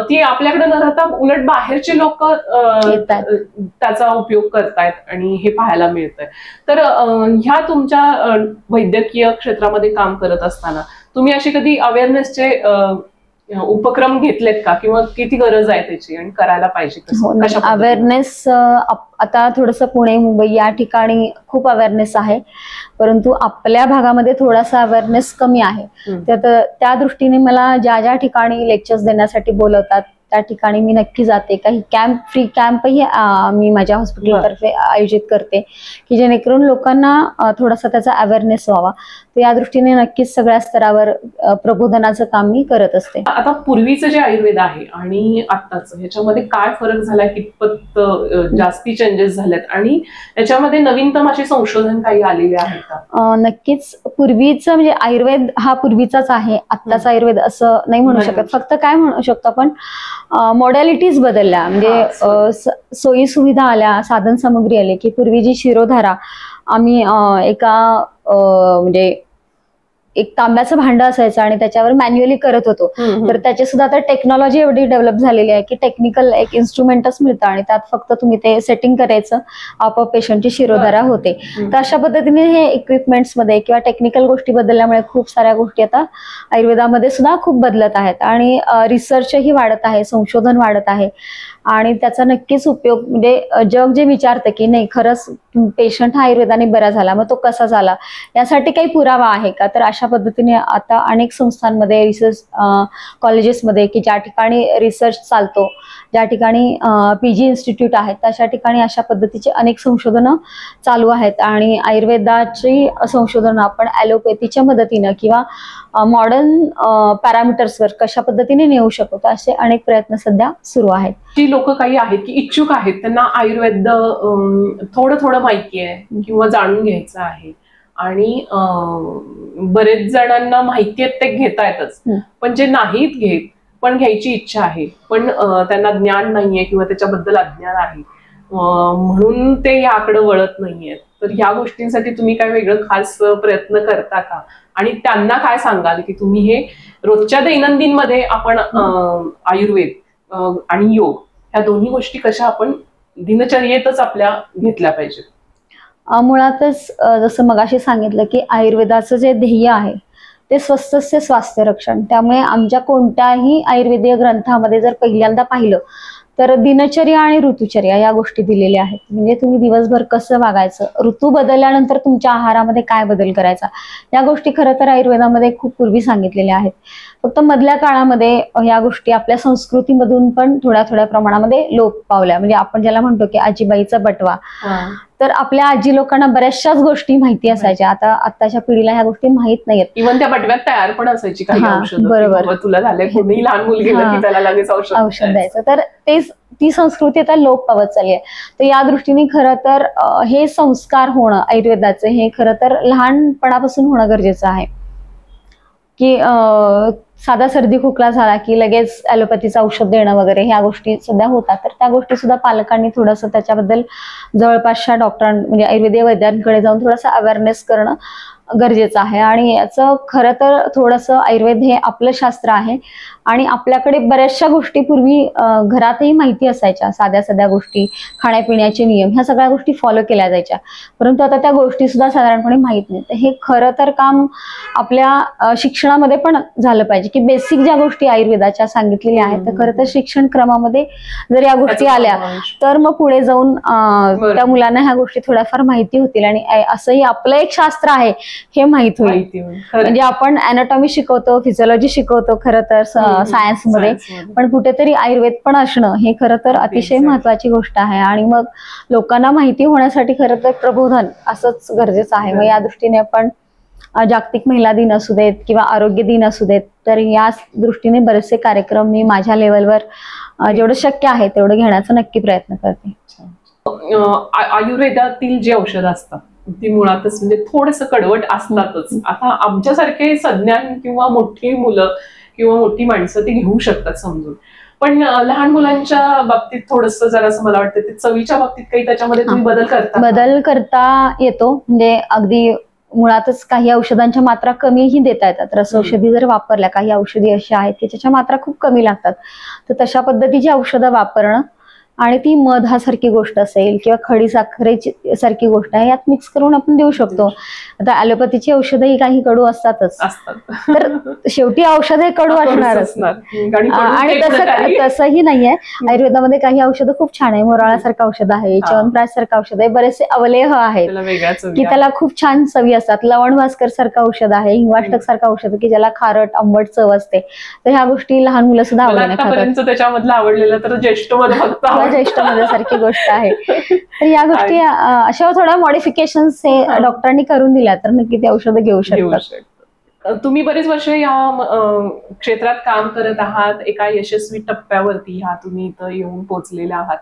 ती आपल्याकडे न राहता उलट बाहेरचे लोक त्याचा उपयोग करतायत आणि हे पाहायला मिळतंय. तर ह्या तुमच्या वैद्यकीय क्षेत्रामध्ये काम करत असताना तुम्ही अशी कधी अवेअरनेसचे उपक्रम घेतलेत का, किंवा किती गरज आहे त्याची आणि करायला पाहिजे? अवेअरनेस आता थोडंसं पुणे मुंबई या ठिकाणी खूप अवेअरनेस आहे, परंतु आपल्या भागामध्ये थोडासा अवेअरनेस कमी आहे. त्या दृष्टीने मला ज्या ज्या ठिकाणी लेक्चर्स देण्यासाठी बोलवतात त्या ठिकाणी मी नक्की जाते. काही फ्री कॅम्पही मी माझ्या हॉस्पिटलतर्फे आयोजित करते की जेणेकरून लोकांना थोडासा त्याचा अवेअरनेस व्हावा. तर या दृष्टीने नक्कीच सगळ्या स्तरावर प्रबोधनाचं काम मी करत असते. आता पूर्वीचं जे आयुर्वेद आहे आणि आत्ताच ह्याच्यामध्ये काय फरक झालाय, कितपत जास्ती चेंजेस झालेत आणि याच्यामध्ये नवीनतम असे संशोधन काही आलेले आहेत का? नक्कीच. पूर्वीचं म्हणजे आयुर्वेद हा पूर्वीचाच आहे, आत्ताचा आयुर्वेद असं नाही म्हणू शकत. फक्त काय म्हणू शकतो आपण, मॉडॅलिटीज बदलल्या, म्हणजे सोयी सुविधा आल्या, साधन सामग्री आली. की पूर्वी जी शिरोधारा आम्ही एका म्हणजे एक तांब्याचं भांड असायचं आणि त्याच्यावर मॅन्युअली करत होतो, तर त्याची सुद्धा आता टेक्नॉलॉजी एवढी डेव्हलप झालेली आहे की टेक्निकल एक इन्स्ट्रुमेंटच मिळतं आणि त्यात फक्त तुम्ही ते सेटिंग करायचं, आपोआप पेशंटची शिरोधारा होते. तर अशा पद्धतीने हे इक्विपमेंट्स मध्ये किंवा टेक्निकल गोष्टी बदलल्यामुळे खूप साऱ्या गोष्टी आता आयुर्वेदामध्ये सुद्धा खूप बदलत आहेत आणि रिसर्चही वाढत आहे, संशोधन वाढत आहे आणि त्याचा नक्कीच उपयोग म्हणजे जग जे विचारतं की नाही खरंच पेशंट हा आयुर्वेदाने बरा झाला, मग तो कसा झाला यासाठी काही पुरावा आहे का. तर अशा पद्धतीने आता अनेक संस्थांमध्ये रिसर्च कॉलेजेसमध्ये की ज्या ठिकाणी रिसर्च चालतो, ज्या ठिकाणी PG इन्स्टिट्यूट आहेत तशा ठिकाणी अशा पद्धतीचे अनेक संशोधनं चालू आहेत आणि आयुर्वेदाची संशोधनं आपण ॲलोपॅथीच्या मदतीनं किंवा मॉडर्न पॅरामीटर्सवर कशा पद्धतीने नेऊ शकतो असे अनेक प्रयत्न सध्या सुरू आहेत. जी लोक काही आहेत की इच्छुक आहेत, त्यांना आयुर्वेद थोडं थोडं माहिती आहे किंवा जाणून घ्यायचं आहे आणि बरेच जणांना माहिती आहेत ते घेतायतच, पण जे नाहीत घेत पण घ्यायची इच्छा आहे पण त्यांना ज्ञान नाहीये किंवा त्याच्याबद्दल अज्ञान आहे म्हणून ते याकडे वळत नाहीयेत, तर ह्या गोष्टींसाठी तुम्ही काय वेगळं खास प्रयत्न करता का? आणि त्यांना काय सांगाल की तुम्ही हे रोजच्या दैनंदिन मध्ये आपण आयुर्वेद आणि योग ह्या दोन्ही गोष्टी कशा आपण दिनचर्येतच आपल्या घेतल्या पाहिजे? मुळातच जसं मगाशी सांगितलं की आयुर्वेदाचं जे ध्येय आहे ते स्वस्तस्य स्वास्थ्य रक्षण. त्यामुळे आमच्या कोणत्याही आयुर्वेदीय ग्रंथामध्ये जर पहिल्यांदा पाहिलं तर दिनचर्या आणि ऋतुचर्या या गोष्टी दिलेल्या आहेत. म्हणजे तुम्ही दिवसभर कसं वागायचं, ऋतू बदलल्यानंतर तुमच्या आहारामध्ये काय बदल करायचा, या गोष्टी खरं तर आयुर्वेदामध्ये खूप पूर्वी सांगितलेल्या आहेत. फक्त मधल्या काळामध्ये या गोष्टी आपल्या संस्कृतीमधून पण थोड्या थोड्या प्रमाणामध्ये लोप पावल्या. म्हणजे आपण ज्याला म्हणतो की आजीबाईचा बटवा, तर आपल्या आजी लोकांना बऱ्याचशाच गोष्टी माहिती असायच्या. आता आत्ताच्या पिढीला ह्या गोष्टी माहित नाहीत. इव्हन त्या बटव्यात तयार पण असायची काही औषधं. बरोबर, तुला झालंय, कोणी लहान मुलगी त्याला लगेच औषध द्यायचं. तर ती संस्कृती आता लोप पावत चालली आहे. तर या दृष्टीने खरं तर हे संस्कार होणं आयुर्वेदाचे हे खरं तर लहानपणापासून होणं गरजेचं आहे. की साधा सर्दी खोकला झाला की लगेच ॲलोपॅथीचं औषध देणं वगैरे ह्या गोष्टी सध्या होतात. तर त्या गोष्टी सुद्धा पालकांनी थोडंसं त्याच्याबद्दल जवळपासच्या म्हणजे आयुर्वेदीय वैद्यांकडे जाऊन थोडंसं अवेअरनेस करणं गरजेचं आहे. आणि याचं खरं तर थोडंसं आयुर्वेद हे आपलं शास्त्र आहे आणि आपल्याकडे बऱ्याचशा गोष्टी पूर्वी घरातही माहिती असायच्या, साध्या साध्या गोष्टी, खाण्यापिण्याचे नियम, ह्या सगळ्या गोष्टी फॉलो केल्या जायच्या, परंतु आता त्या गोष्टी सुद्धा साधारणपणे माहीत नाहीत. तर हे खरं तर काम आपल्या शिक्षणामध्ये पण झालं पाहिजे की बेसिक ज्या गोष्टी आयुर्वेदाच्या सांगितलेल्या आहेत तर खरं तर शिक्षण क्रमामध्ये जर या गोष्टी आल्या तर मग पुढे जाऊन त्या मुलांना ह्या गोष्टी थोड्याफार माहिती होतील आणि असंही आपलं एक शास्त्र आहे हे माहित होईल. म्हणजे आपण अॅनाटॉमी शिकवतो, फिजिओलॉजी शिकवतो खरं तर सायन्स मध्ये, पण कुठेतरी आयुर्वेद पण असणं हे खरं तर अतिशय महत्वाची गोष्ट आहे. आणि मग लोकांना माहिती होण्यासाठी खरं तर प्रबोधन असंच गरजेचं आहे. मग या दृष्टीने आपण जागतिक महिला दिन असू देत किंवा आरोग्य दिन असू देत, तर या दृष्टीने बरेचसे कार्यक्रम मी माझ्या लेवलवर जेवढं शक्य आहे तेवढं घेण्याचा नक्की प्रयत्न करते. आयुर्वेदातील जे औषध असतात ती मुळातच म्हणजे थोडंसं कडवट असतातच. आता आमच्यासारखे सज्ञान किंवा मोठी मुलं किंवा मोठी माणसं ती घेऊ शकतात समजून, पण लहान मुलांच्या बाबतीत थोडंसं जरासं मला वाटतं ते चवीच्या बाबतीत काही त्याच्यामध्ये तुम्ही बदल करता येतो. म्हणजे अगदी मुळातच काही औषधांच्या मात्रा कमीही देता येतात. रसौषधी जर वापरल्या, काही औषधी अशी आहेत की ज्याच्या मात्रा खूप कमी लागतात, तर तशा पद्धतीची औषधं वापरणं आणि ती मध हा सारखी गोष्ट असेल किंवा खडी साखरेची सारखी गोष्ट आहे, यात मिक्स करून आपण देऊ शकतो. आता ॲलोपॅथीची औषधं ही काही कडू असतातच, तर शेवटी औषध हे कडू असणारच. आणि तसंही नाहीये. आयुर्वेदामध्ये काही औषधं खूप छान आहे. मोराळासारखं औषध आहे, च्यवनप्राश सारखं औषध आहे, बरेचसे अवलेह आहेत की त्याला खूप छान चवी असतात. लवण भास्कर सारखं औषध आहे, हिंगवाष्टक सारखं औषध की ज्याला खारट आंबट चव असते. तर ह्या गोष्टी लहान मुलं सुद्धा आवडीने खातात. त्याच्यामधलं आवडलेलं तर ज्येष्ठ मध्ये सारखी गोष्ट आहे. तर या गोष्टी अशा थोड्या मॉडिफिकेशन्स हे डॉक्टरांनी करून दिल्या तर नक्की ते औषधं घेऊ शकतात. तुम्ही बरेच वर्ष या क्षेत्रात काम करत आहात, एका यशस्वी टप्प्यावरती ह्या तुम्ही इथं येऊन पोहोचलेले आहात.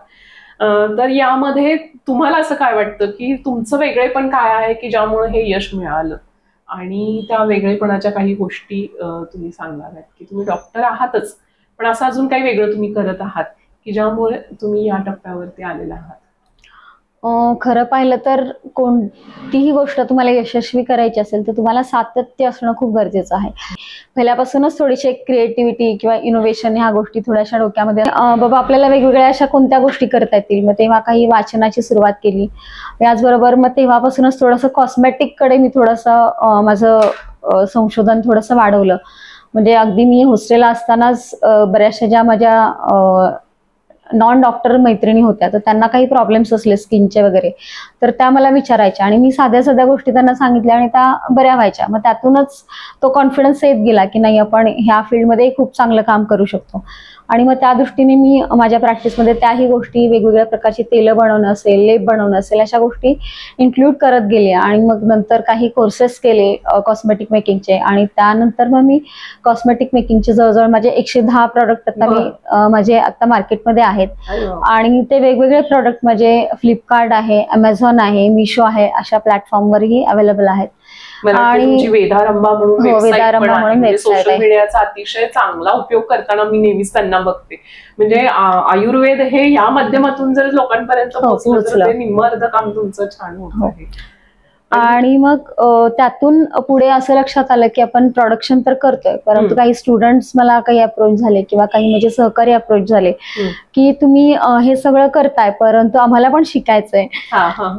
तर यामध्ये तुम्हाला असं काय वाटतं की तुमचं वेगळेपण काय आहे की ज्यामुळे हे यश मिळालं, आणि त्या वेगळेपणाच्या काही गोष्टी तुम्ही सांगणार आहेत की तुम्ही डॉक्टर आहातच पण असं अजून काही वेगळं तुम्ही करत आहात की ज्यामुळे तुम्ही या टप्प्यावरती आलेला आहात? खरं पाहिलं तर कोणतीही गोष्ट तुम्हाला यशस्वी करायची असेल तर तुम्हाला सातत्य असणं खूप गरजेचं आहे. पहिल्यापासूनच थोडीशी क्रिएटिव्हिटी किंवा इनोव्हेशन ह्या गोष्टी थोड्याशा डोक्यामध्ये बाबा आपल्याला वेगवेगळ्या अशा कोणत्या गोष्टी करता येतील. मग तेव्हा काही वाचनाची सुरुवात केली. याचबरोबर मग तेव्हापासूनच थोडंसं कॉस्मेटिककडे मी थोडंसं माझं संशोधन थोडंसं वाढवलं. म्हणजे अगदी मी हॉस्टेलला असतानाच बऱ्याचशा ज्या माझ्या नॉन डॉक्टर मैत्रिणी होत्या, तर त्यांना काही प्रॉब्लेम्स असले स्किनचे वगैरे, तर त्या मला विचारायच्या आणि मी साध्या साध्या गोष्टी त्यांना सांगितल्या आणि त्या बऱ्या व्हायच्या. मग त्यातूनच तो कॉन्फिडन्स येत गेला की नाही आपण ह्या फील्डमध्ये खूप चांगलं काम करू शकतो. आणि मग त्या दृष्टीने मी माझ्या प्रॅक्टिसमध्ये त्याही गोष्टी वेगवेगळ्या प्रकारची तेलं बनवणं असेल, लेप बनवणं असेल, अशा गोष्टी इन्क्लूड करत गेले. आणि मग नंतर काही कोर्सेस केले कॉस्मेटिक मेकिंगचे आणि त्यानंतर मग मी कॉस्मेटिक मेकिंगचे जवळजवळ माझे 110 प्रॉडक्ट आता मी माझे आता मार्केटमध्ये आहेत. आणि ते वेगवेगळे प्रॉडक्ट म्हणजे फ्लिपकार्ट आहे, अमेझॉन आहे, मिशो आहे, अशा प्लॅटफॉर्मवरही अवेलेबल आहेत. आणि वेदारंभा म्हणून सोशल मीडियाचा अतिशय चांगला उपयोग करताना मी नेहमीच त्यांना बघते. म्हणजे आयुर्वेद हे या माध्यमातून जर लोकांपर्यंत पोहोचलं तर निम्म अर्ध काम तुमचं छान होत आहे. आणि मग त्यातून पुढे असं लक्षात आलं की आपण प्रोडक्शन तर करतोय, परंतु काही स्टुडंट्स मला काही अप्रोच झाले किंवा काही म्हणजे सहकारी अप्रोच झाले की तुम्ही हे सगळं करताय परंतु आम्हाला पण शिकायचंय.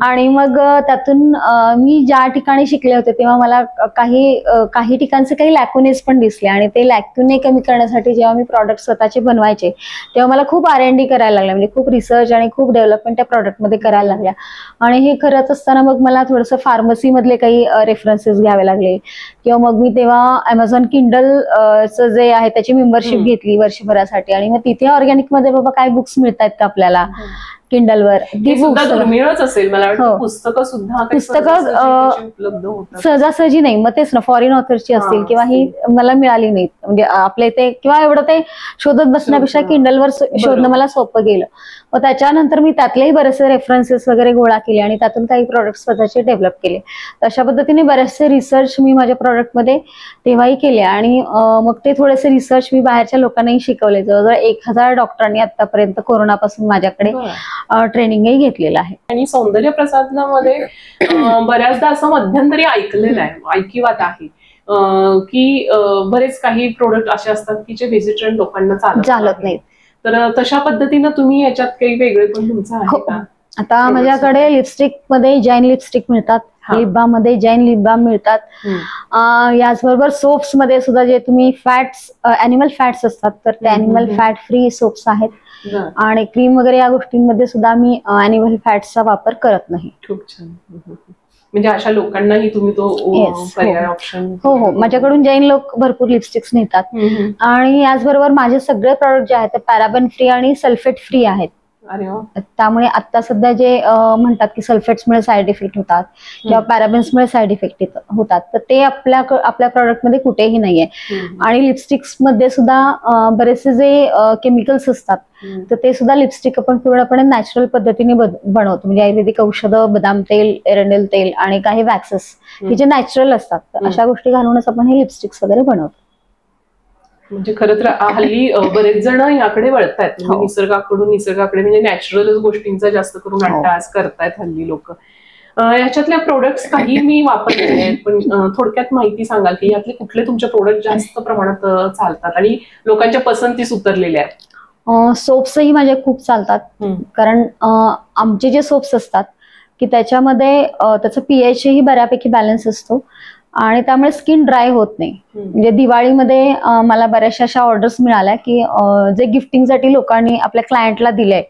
आणि मग त्यातून मी ज्या ठिकाणी शिकले होते तेव्हा मला काही ठिकाणचे काही लॅक्युनेस पण दिसले आणि ते लॅक्युने कमी करण्यासाठी जेव्हा मी प्रॉडक्ट स्वतःचे बनवायचे तेव्हा मला खूप R&D करायला लागला. म्हणजे खूप रिसर्च आणि खूप डेव्हलपमेंट त्या प्रॉडक्टमध्ये करायला लागल्या. आणि हे करत असताना मग मला थोडंसं फार्मसी मधले काही रेफरन्सेस घ्यावे लागले किंवा मग मी तेव्हा अमेझॉन किंडलचं जे आहे त्याची मेंबरशिप घेतली वर्षभरासाठी. आणि मग तिथे ऑर्गॅनिक मध्ये बाबा काय बुक्स मिळतात का आपल्याला किंडलवर, ती दुर्मिळच असेल मला वाटतं. पुस्तकं सहजासहजी नाही, मग तेच ना फॉरेन ऑथरची असतील किंवा ही मला मिळाली नाहीत. म्हणजे आपल्या इथे किंवा एवढं ते शोधत बसण्यापेक्षा किंडलवर शोधणं मला सोपं गेलं. मग त्याच्यानंतर मी त्यातलेही बरेचसे रेफरन्सेस वगैरे गोळा केले आणि त्यातून काही प्रॉडक्ट स्वतःचे डेव्हलप केले. अशा पद्धतीने बरेचसे रिसर्च मी माझ्या प्रॉडक्टमध्ये तेव्हाही केले. आणि मग ते थोडेसे रिसर्च मी बाहेरच्या लोकांनाही शिकवले. जवळजवळ 1000 डॉक्टरांनी आतापर्यंत कोरोनापासून माझ्याकडे ट्रेनिंगही घेतलेलं आहे. आणि सौंदर्य प्रसाधनामध्ये बऱ्याचदा असं मध्यंतरी ऐकलेलं आहे, ऐकिवात आहे की बरेच काही प्रोडक्ट असे असतात की जे व्हेजिटेरियन लोकांना चालत नाहीत. तर तशा पद्धतीनं तुम्ही याच्यात काही वेगळे पण तुमचं आहे का? आता माझ्याकडे लिपस्टिक मध्ये जैन लिपस्टिक मिळतात, लिप बाम मध्ये जैन लिप बाम मिळतात. याचबरोबर सोप्स मध्ये सुद्धा जे तुम्ही फॅट्स अॅनिमल फॅट्स असतात तर ते अॅनिमल फॅट फ्री सोप्स आहेत. आणि क्रीम वगैरे या गोष्टींमध्ये सुद्धा मी अॅनिमल फॅट्सचा वापर करत नाही. खूप छान. म्हणजे अशा लोकांनाही तुम्ही तो पर्याय ऑप्शन. हो, माझ्याकडून जैन लोक भरपूर लिपस्टिक्स नेतात. आणि याचबरोबर माझे सगळे प्रॉडक्ट जे आहेत ते पॅराबेन फ्री आणि सल्फेट फ्री आहेत. त्यामुळे आता सध्या जे म्हणतात की सल्फेट्समुळे साईड इफेक्ट होतात किंवा पॅराबेन्समुळे साईड इफेक्ट होतात तर ते आपल्या प्रॉडक्टमध्ये कुठेही नाहीये. आणि लिपस्टिक्स मध्ये सुद्धा बरेचसे जे केमिकल्स असतात तर ते सुद्धा लिपस्टिक आपण पूर्णपणे नॅचरल पद्धतीने बनवतो. म्हणजे आयुर्वेदिक औषधं, बदाम तेल, एरंडेल तेल आणि काही वॅक्सेस हे जे नॅचरल असतात तर अशा गोष्टी घालूनच आपण हे लिपस्टिक्स वगैरे बनवतो. म्हणजे खरं तर हल्ली बरेच जण याकडे वळतायत. निसर्गाकडे म्हणजे नॅचरल गोष्टींचा जास्त करून अट्टाहास करतायत हल्ली लोक. याच्यातल्या प्रोडक्ट्स काही मी वापरलेले आहेत, पण थोडक्यात माहिती सांगाल की यातले कुठले तुमचे प्रोडक्ट जास्त प्रमाणात चालतात आणि लोकांच्या पसंतीस उतरलेले आहेत? सोप्सही माझे खूप चालतात, कारण आमचे जे सोप्स असतात की त्याच्यामध्ये त्याचं pH ही बऱ्यापैकी बॅलन्स असतो आणि त्यामुळे स्किन ड्राय होत नाही. म्हणजे दिवाळीमध्ये मला बऱ्याचशा अशा ऑर्डर्स मिळाल्या की जे गिफ्टिंगसाठी लोकांनी आपल्या क्लायंटला दिलंय,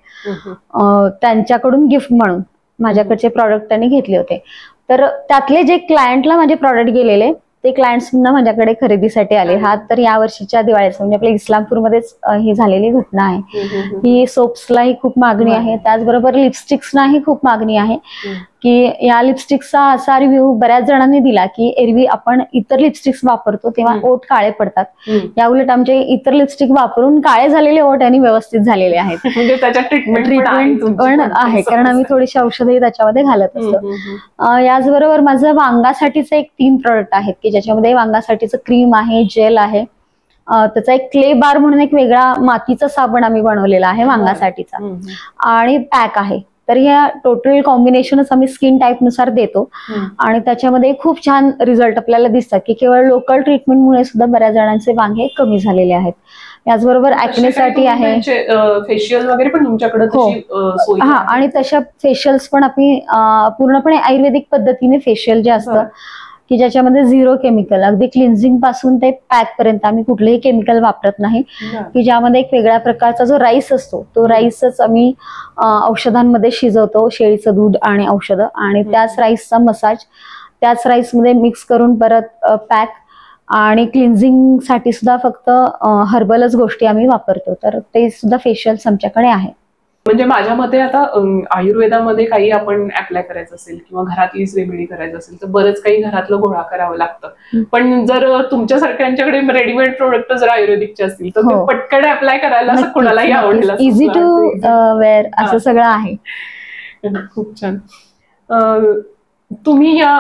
त्यांच्याकडून गिफ्ट म्हणून माझ्याकडचे प्रॉडक्ट त्यांनी घेतले होते. तर त्यातले जे क्लायंटला माझे प्रॉडक्ट गेलेले ते क्लायंट्स पुन्हा माझ्याकडे खरेदीसाठी आले. हा तर या वर्षीच्या दिवाळीचा म्हणजे आपल्या इस्लामपूरमध्येच ही झालेली घटना आहे. ही सोप्सलाही खूप मागणी आहे, त्याचबरोबर लिपस्टिक्सनाही खूप मागणी आहे. की या लिपस्टिक्सचा असा रिव्ह्यू बऱ्याच जणांनी दिला की एरवी आपण इतर लिपस्टिक्स वापरतो तेव्हा ओठ काळे पडतात, या उलट आमचे इतर लिपस्टिक वापरून काळे झालेले ओठ आणि व्यवस्थित झालेले आहेत. म्हणजे त्याच्या ट्रीटमेंट पण आहे, कारण आम्ही थोडीशी औषधही त्याच्यामध्ये घालत असतो. याचबरोबर माझं वांगासाठीचं एक 3 प्रोडक्ट आहेत की ज्याच्यामध्ये वांगासाठीचं क्रीम आहे, जेल आहे, त्याचा एक क्ले बार म्हणून एक वेगळा मातीचा साबण आम्ही बनवलेला आहे वांगासाठीचा, आणि पॅक आहे. तर ह्या टोटल कॉम्बिनेशनच आम्ही स्किन टाईप नुसार देतो आणि त्याच्यामध्ये खूप छान रिझल्ट आपल्याला दिसतात की केवळ लोकल ट्रीटमेंटमुळे सुद्धा बऱ्याच जणांचे वांगे कमी झालेले आहेत. याचबरोबर ऍक्नेसाठी आहे, फेशियल वगैरे पण तुमच्याकडे सोय? हा, आणि तशा फेशियल्स पण आम्ही पूर्णपणे आयुर्वेदिक पद्धतीने फेशियल जे असतं की ज्याच्यामध्ये 0 केमिकल, अगदी क्लिन्झिंग पासून ते पॅक पर्यंत आम्ही कुठलेही केमिकल वापरत नाही. की ज्यामध्ये एक वेगळ्या प्रकारचा जो राईस असतो तो राईसच आम्ही औषधांमध्ये शिजवतो, शेळीचं दूध आणि औषधं, आणि त्याच राईसचा मसाज त्याच राईसमध्ये मिक्स करून परत पॅक, आणि क्लिन्झिंग साठी सुद्धा फक्त हर्बलच गोष्टी आम्ही वापरतो. तर ते सुद्धा फेशियल्स आमच्याकडे आहे. म्हणजे माझ्या मते आता आयुर्वेदामध्ये काही आपण अप्लाय करायचं असेल किंवा घरातलीच रेमेडी करायचं असेल तर बरंच काही घरातलं गोळा करावं लागतं. पण जर तुमच्यासारख्यांच्याकडे रेडीमेड प्रोडक्ट जर आयुर्वेदिकचे असतील तर ते पटकन अप्लाय करायला असं कोणालाही आवडेल, इझी टू वेअर असं सगळं आहे. खूप छान. तुम्ही या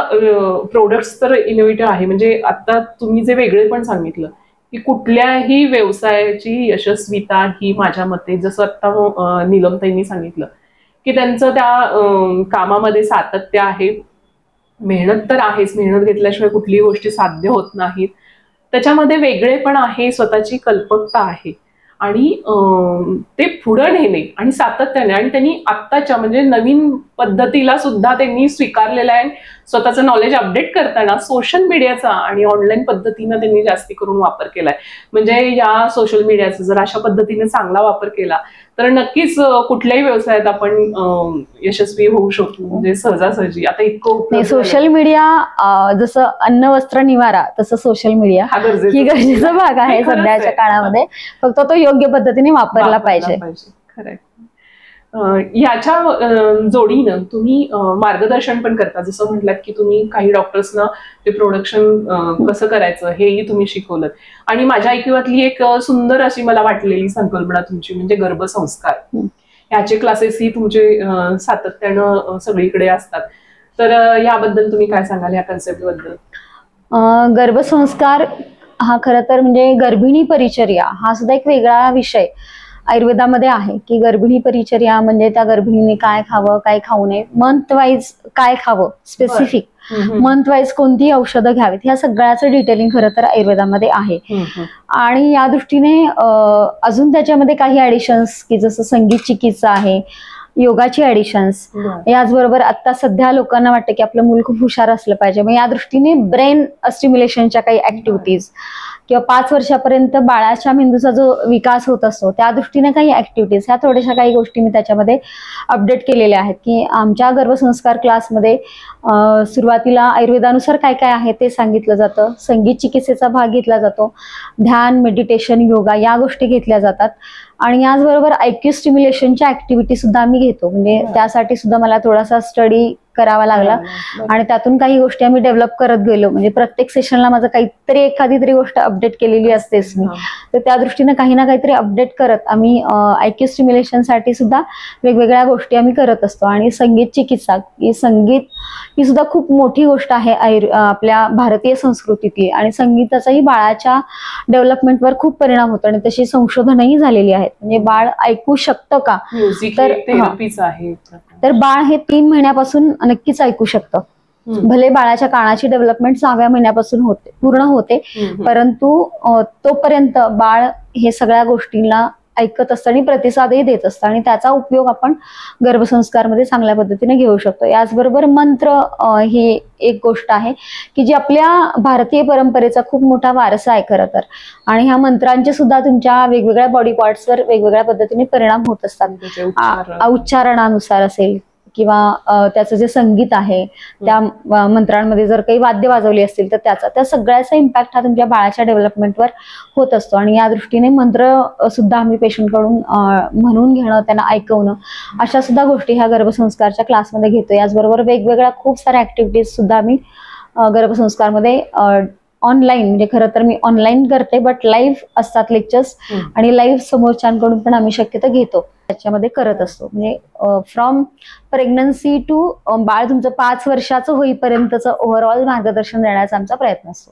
प्रोडक्ट्स तर इनोव्हेटिव्ह आहे, म्हणजे आता तुम्ही जे वेगळे पण सांगितलं की कुठल्याही व्यवसायाची यशस्वीता ही माझ्या मते, जसं आता नीलमताईंनी सांगितलं की त्यांचं त्या कामामध्ये सातत्य आहे, मेहनत तर आहेच, मेहनत घेतल्याशिवाय कुठलीही गोष्टी साध्य होत नाहीत, त्याच्यामध्ये वेगळेपण आहे, स्वतःची कल्पकता आहे आणि ते पुढे नेणे आणि सातत्याने, आणि त्यांनी आत्ताच्या म्हणजे नवीन पद्धतीला सुद्धा त्यांनी स्वीकारलेला आहे. स्वतःचं नॉलेज अपडेट करताना सोशल मीडियाचा आणि ऑनलाईन पद्धतीनं त्यांनी जास्ती करून वापर केलाय. म्हणजे या सोशल मीडियाचा जर अशा पद्धतीने चांगला वापर केला तर नक्कीच कुठल्याही व्यवसायात आपण यशस्वी होऊ शकतो, म्हणजे सहजासहजी. आता इतकं सोशल मीडिया जसं अन्न वस्त्र निवारा तसं सोशल मीडिया ही गरजेचा भाग आहे सध्याच्या काळामध्ये, फक्त तो योग्य पद्धतीने वापरला पाहिजे. खरंय. याच्या जोडीनं तुम्ही मार्गदर्शन पण करता, जसं म्हटलात की तुम्ही काही डॉक्टर्सना ते प्रोडक्शन कसं करायचं हेही तुम्ही शिकवलं. आणि माझ्या ऐकिवातली एक सुंदर अशी मला वाटलेली संकल्पना तुमची म्हणजे गर्भसंस्कार, ह्याचे क्लासेसही तुमचे सातत्यानं सगळीकडे असतात. तर याबद्दल तुम्ही काय सांगाल, या कन्सेप्ट बद्दल? गर्भसंस्कार हा खरं तर म्हणजे गर्भिणी परिचर्या हा सुद्धा एक वेगळा विषय आयुर्वेदामध्ये आहे की गर्भिणी परिचर्या म्हणजे त्या गर्भिणीने काय खावं, काय खाऊ नये, मंथ वाईज काय खावं, स्पेसिफिक मंथ वाईज कोणती औषधं घ्यावीत, ह्या सगळ्याचं डिटेलिंग खरं तर आयुर्वेदामध्ये आहे. आणि या दृष्टीने अजून त्याच्यामध्ये काही ऍडिशन्स की जसं संगीत चिकित्सा आहे, योगाची ऍडिशन्स, याचबरोबर आता सध्या लोकांना वाटतं की आपलं मूल खूप हुशार असलं पाहिजे, मग या दृष्टीने ब्रेन स्टिम्युलेशनच्या काही ऍक्टिव्हिटीज किंवा 5 वर्षापर्यंत बाळाच्या मेंदूचा जो विकास होत असतो त्या दृष्टीने काही ऍक्टिव्हिटीज, ह्या थोड्याशा काही गोष्टी मी त्याच्यामध्ये अपडेट केलेल्या आहेत. की आमच्या गर्भसंस्कार क्लासमध्ये सुरुवातीला आयुर्वेदानुसार काय काय आहे ते सांगितलं जातं, संगीत चिकित्सेचा भाग घेतला जातो, ध्यान, मेडिटेशन, योगा या गोष्टी घेतल्या जातात, आणि याचबरोबर IQ स्टिम्युलेशनच्या ऍक्टिव्हिटी सुद्धा आम्ही घेतो. म्हणजे त्यासाठी सुद्धा मला थोडासा स्टडी करावा लागला आणि त्यातून काही गोष्टी आम्ही डेव्हलप करत गेलो. म्हणजे प्रत्येक सेशनला माझं काहीतरी एखादी तरी गोष्ट अपडेट केलेली असतेच मी, तर त्या दृष्टीने काही ना काहीतरी अपडेट करत आम्ही IQ स्टिम्युलेशनसाठी सुद्धा वेगवेगळ्या गोष्टी आम्ही करत असतो. आणि संगीत चिकित्सा, संगीत ही सुद्धा खूप मोठी गोष्ट आहे आपल्या भारतीय संस्कृतीतली, आणि संगीताचाही बाळाच्या डेव्हलपमेंटवर खूप परिणाम होतो आणि तशी संशोधनही झालेली आहेत. म्हणजे बाळ ऐकू शकतं का, म्युझिक थेरपीच आहे. तर बाळ हे 3 महिन्यापासून नक्कीच ऐकू शकतं. भले बाळाच्या कानाची डेव्हलपमेंट 6व्या महिन्यापासून पूर्ण होते, परंतु तोपर्यंत बाळ हे सगळ्या गोष्टींना ऐकत असतं आणि प्रतिसादही देत असतं आणि त्याचा उपयोग आपण गर्भसंस्कारमध्ये चांगल्या पद्धतीने घेऊ शकतो. याचबरोबर मंत्र ही एक गोष्ट आहे की जी आपल्या भारतीय परंपरेचा खूप मोठा वारसा आहे खरं तर, आणि ह्या मंत्रांचे सुद्धा तुमच्या वेगवेगळ्या बॉडी पार्ट्सवर वेगवेगळ्या पद्धतीने परिणाम होत असतात. उच्चारणानुसार असेल किंवा त्याचं जे संगीत आहे त्या मंत्रांमध्ये जर काही वाद्य वाजवली असतील तर त्या सगळ्याचा इम्पॅक्ट हा तुमच्या बाळाच्या डेव्हलपमेंटवर होत असतो. आणि या दृष्टीने मंत्र सुद्धा आम्ही पेशंटकडून म्हणून घेणं, त्यांना ऐकवणं, अशा सुद्धा गोष्टी ह्या गर्भसंस्कारच्या क्लासमध्ये घेतो. याचबरोबर वेगवेगळ्या खूप साऱ्या ऍक्टिव्हिटीज सुद्धा आम्ही गर्भसंस्कारमध्ये ऑनलाईन, म्हणजे खरं तर मी ऑनलाईन करते, बट लाईव्ह असतात लेक्चर्स आणि लाईव्ह समोरच्यांकडून पण आम्ही शक्यतो घेतो, त्याच्यामध्ये करत असतो. म्हणजे फ्रॉम प्रेग्नन्सी टू बाळ तुमचं 5 वर्षाचं होईपर्यंतचं ओव्हरऑल मार्गदर्शन देण्याचा आमचा प्रयत्न असतो.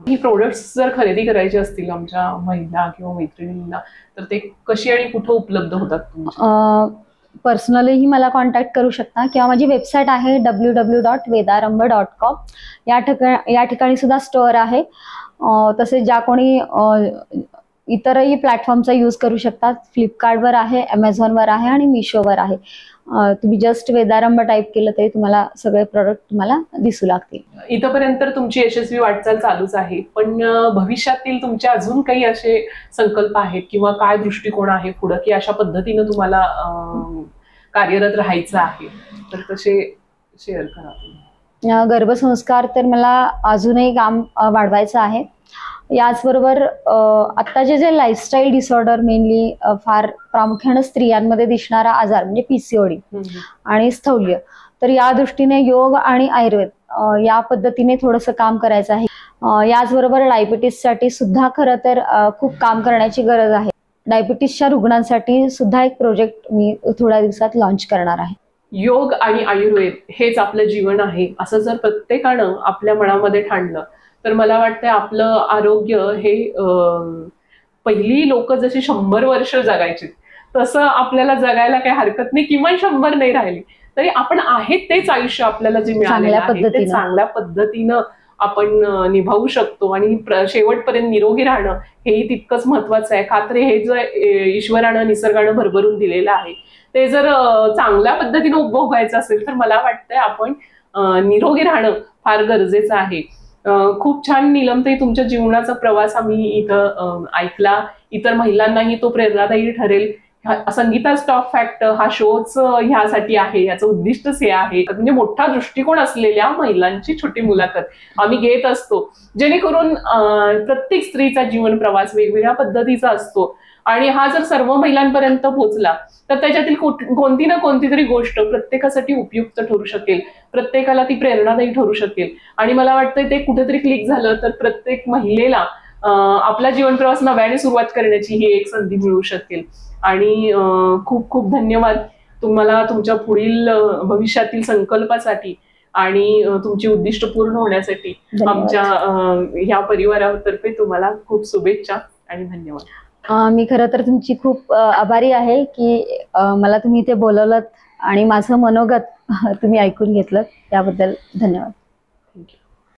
ही प्रोडक्ट्स जर खरेदी करायची असतील आमच्या महिला किंवा मैत्रिणींना तर ते कशी आणि कुठे उपलब्ध होतात? पर्सनलीही मला कॉन्टॅक्ट करू शकता किंवा माझी वेबसाईट आहे www.vedaramba.com. या ठिकाणी सुद्धा स्टोअर आहे. तसेच ज्या कोणी इतरही प्लॅटफॉर्मचा यूज करू शकतात, फ्लिपकार्टवर आहे, अमेझॉनवर आहे आणि मिशोवर आहे. तुम्ही जस्ट वेदारंभ टाईप केलं तरी तुम्हाला सगळे प्रोडक्ट तुम्हाला दिसू लागतील. इथपर्यंत तुमची यशस्वी वाटचाल चालूच आहे, पण भविष्यातील तुमचे अजून काही असे संकल्प आहेत किंवा काय दृष्टिकोन आहे पुढे की अशा पद्धतीने तुम्हाला कार्यरत राहायचं आहे, तर तसे शेअर करा. गर्भसंस्कार तर मला अजूनही काम वाढवायचं आहे. याचबरोबर आत्ताचे जे लाईफस्टाईल डिसऑर्डर मेनली फार प्रामुख्याने स्त्रियांमध्ये दिसणारा आजार म्हणजे PCOD आणि स्थौल्य, तर या दृष्टीने योग आणि आयुर्वेद या पद्धतीने थोडंसं काम करायचं आहे. याचबरोबर डायबिटीससाठी सुद्धा खरं तर खूप काम करण्याची गरज आहे. डायबिटीसच्या रुग्णांसाठी सुद्धा एक प्रोजेक्ट मी थोड्या दिवसात लॉन्च करणार आहे. योग आणि आयुर्वेद हेच आपलं जीवन आहे असं जर प्रत्येकानं आपल्या मनामध्ये ठाणलं तर मला वाटतं आपलं आरोग्य हे पहिली लोक जशी 100 वर्ष जगायची तसं आपल्याला जगायला काही हरकत नाही, किमान 100 नाही राहिली तरी आपण आहे तेच आयुष्य आपल्याला जे मिळालेलं आहे ते चांगल्या पद्धतीनं आपण निभावू शकतो आणि शेवटपर्यंत निरोगी राहणं हेही तितकंच महत्वाचं आहे. खात्री हे जे ईश्वरानं निसर्गानं भरभरून दिलेलं आहे ते जर चांगल्या पद्धतीनं उपभोगायचं असेल तर मला वाटतंय आपण निरोगी राहणं फार गरजेचं आहे. खूप छान नीलमताई तुमच्या जीवनाचा प्रवास आम्ही इथं ऐकला. इतर महिलांनाही तो प्रेरणादायी ठरेल. संगीता स्टॉक फॅक्ट हा शोच ह्यासाठी आहे, याचं उद्दिष्टच हे आहे. म्हणजे मोठा दृष्टिकोन असलेल्या महिलांची छोटी मुलाखत आम्ही घेत असतो जेणेकरून प्रत्येक स्त्रीचा जीवन प्रवास वेगवेगळ्या पद्धतीचा असतो आणि हा जर सर्व महिलांपर्यंत पोहोचला तर त्याच्यातील कोणती ना कोणती तरी गोष्ट प्रत्येकासाठी उपयुक्त ठरू शकेल, प्रत्येकाला ती प्रेरणादायी ठरू शकेल. आणि मला वाटतं ते कुठेतरी क्लिक झालं तर प्रत्येक महिलेला आपला जीवन प्रवास नव्याने सुरुवात करण्याची ही एक संधी मिळू शकेल. आणि खूप खूप धन्यवाद तुम्हाला तुमच्या पुढील भविष्यातील संकल्पासाठी आणि तुमची उद्दिष्ट पूर्ण होण्यासाठी. आमच्या ह्या परिवारातर्फे तुम्हाला खूप शुभेच्छा आणि धन्यवाद. मी खरं तर तुमची खूप आभारी आहे की मला तुम्ही इथे बोलवलं आणि माझं मनोगत तुम्ही ऐकून घेतलं, त्याबद्दल धन्यवाद. थँक्यू.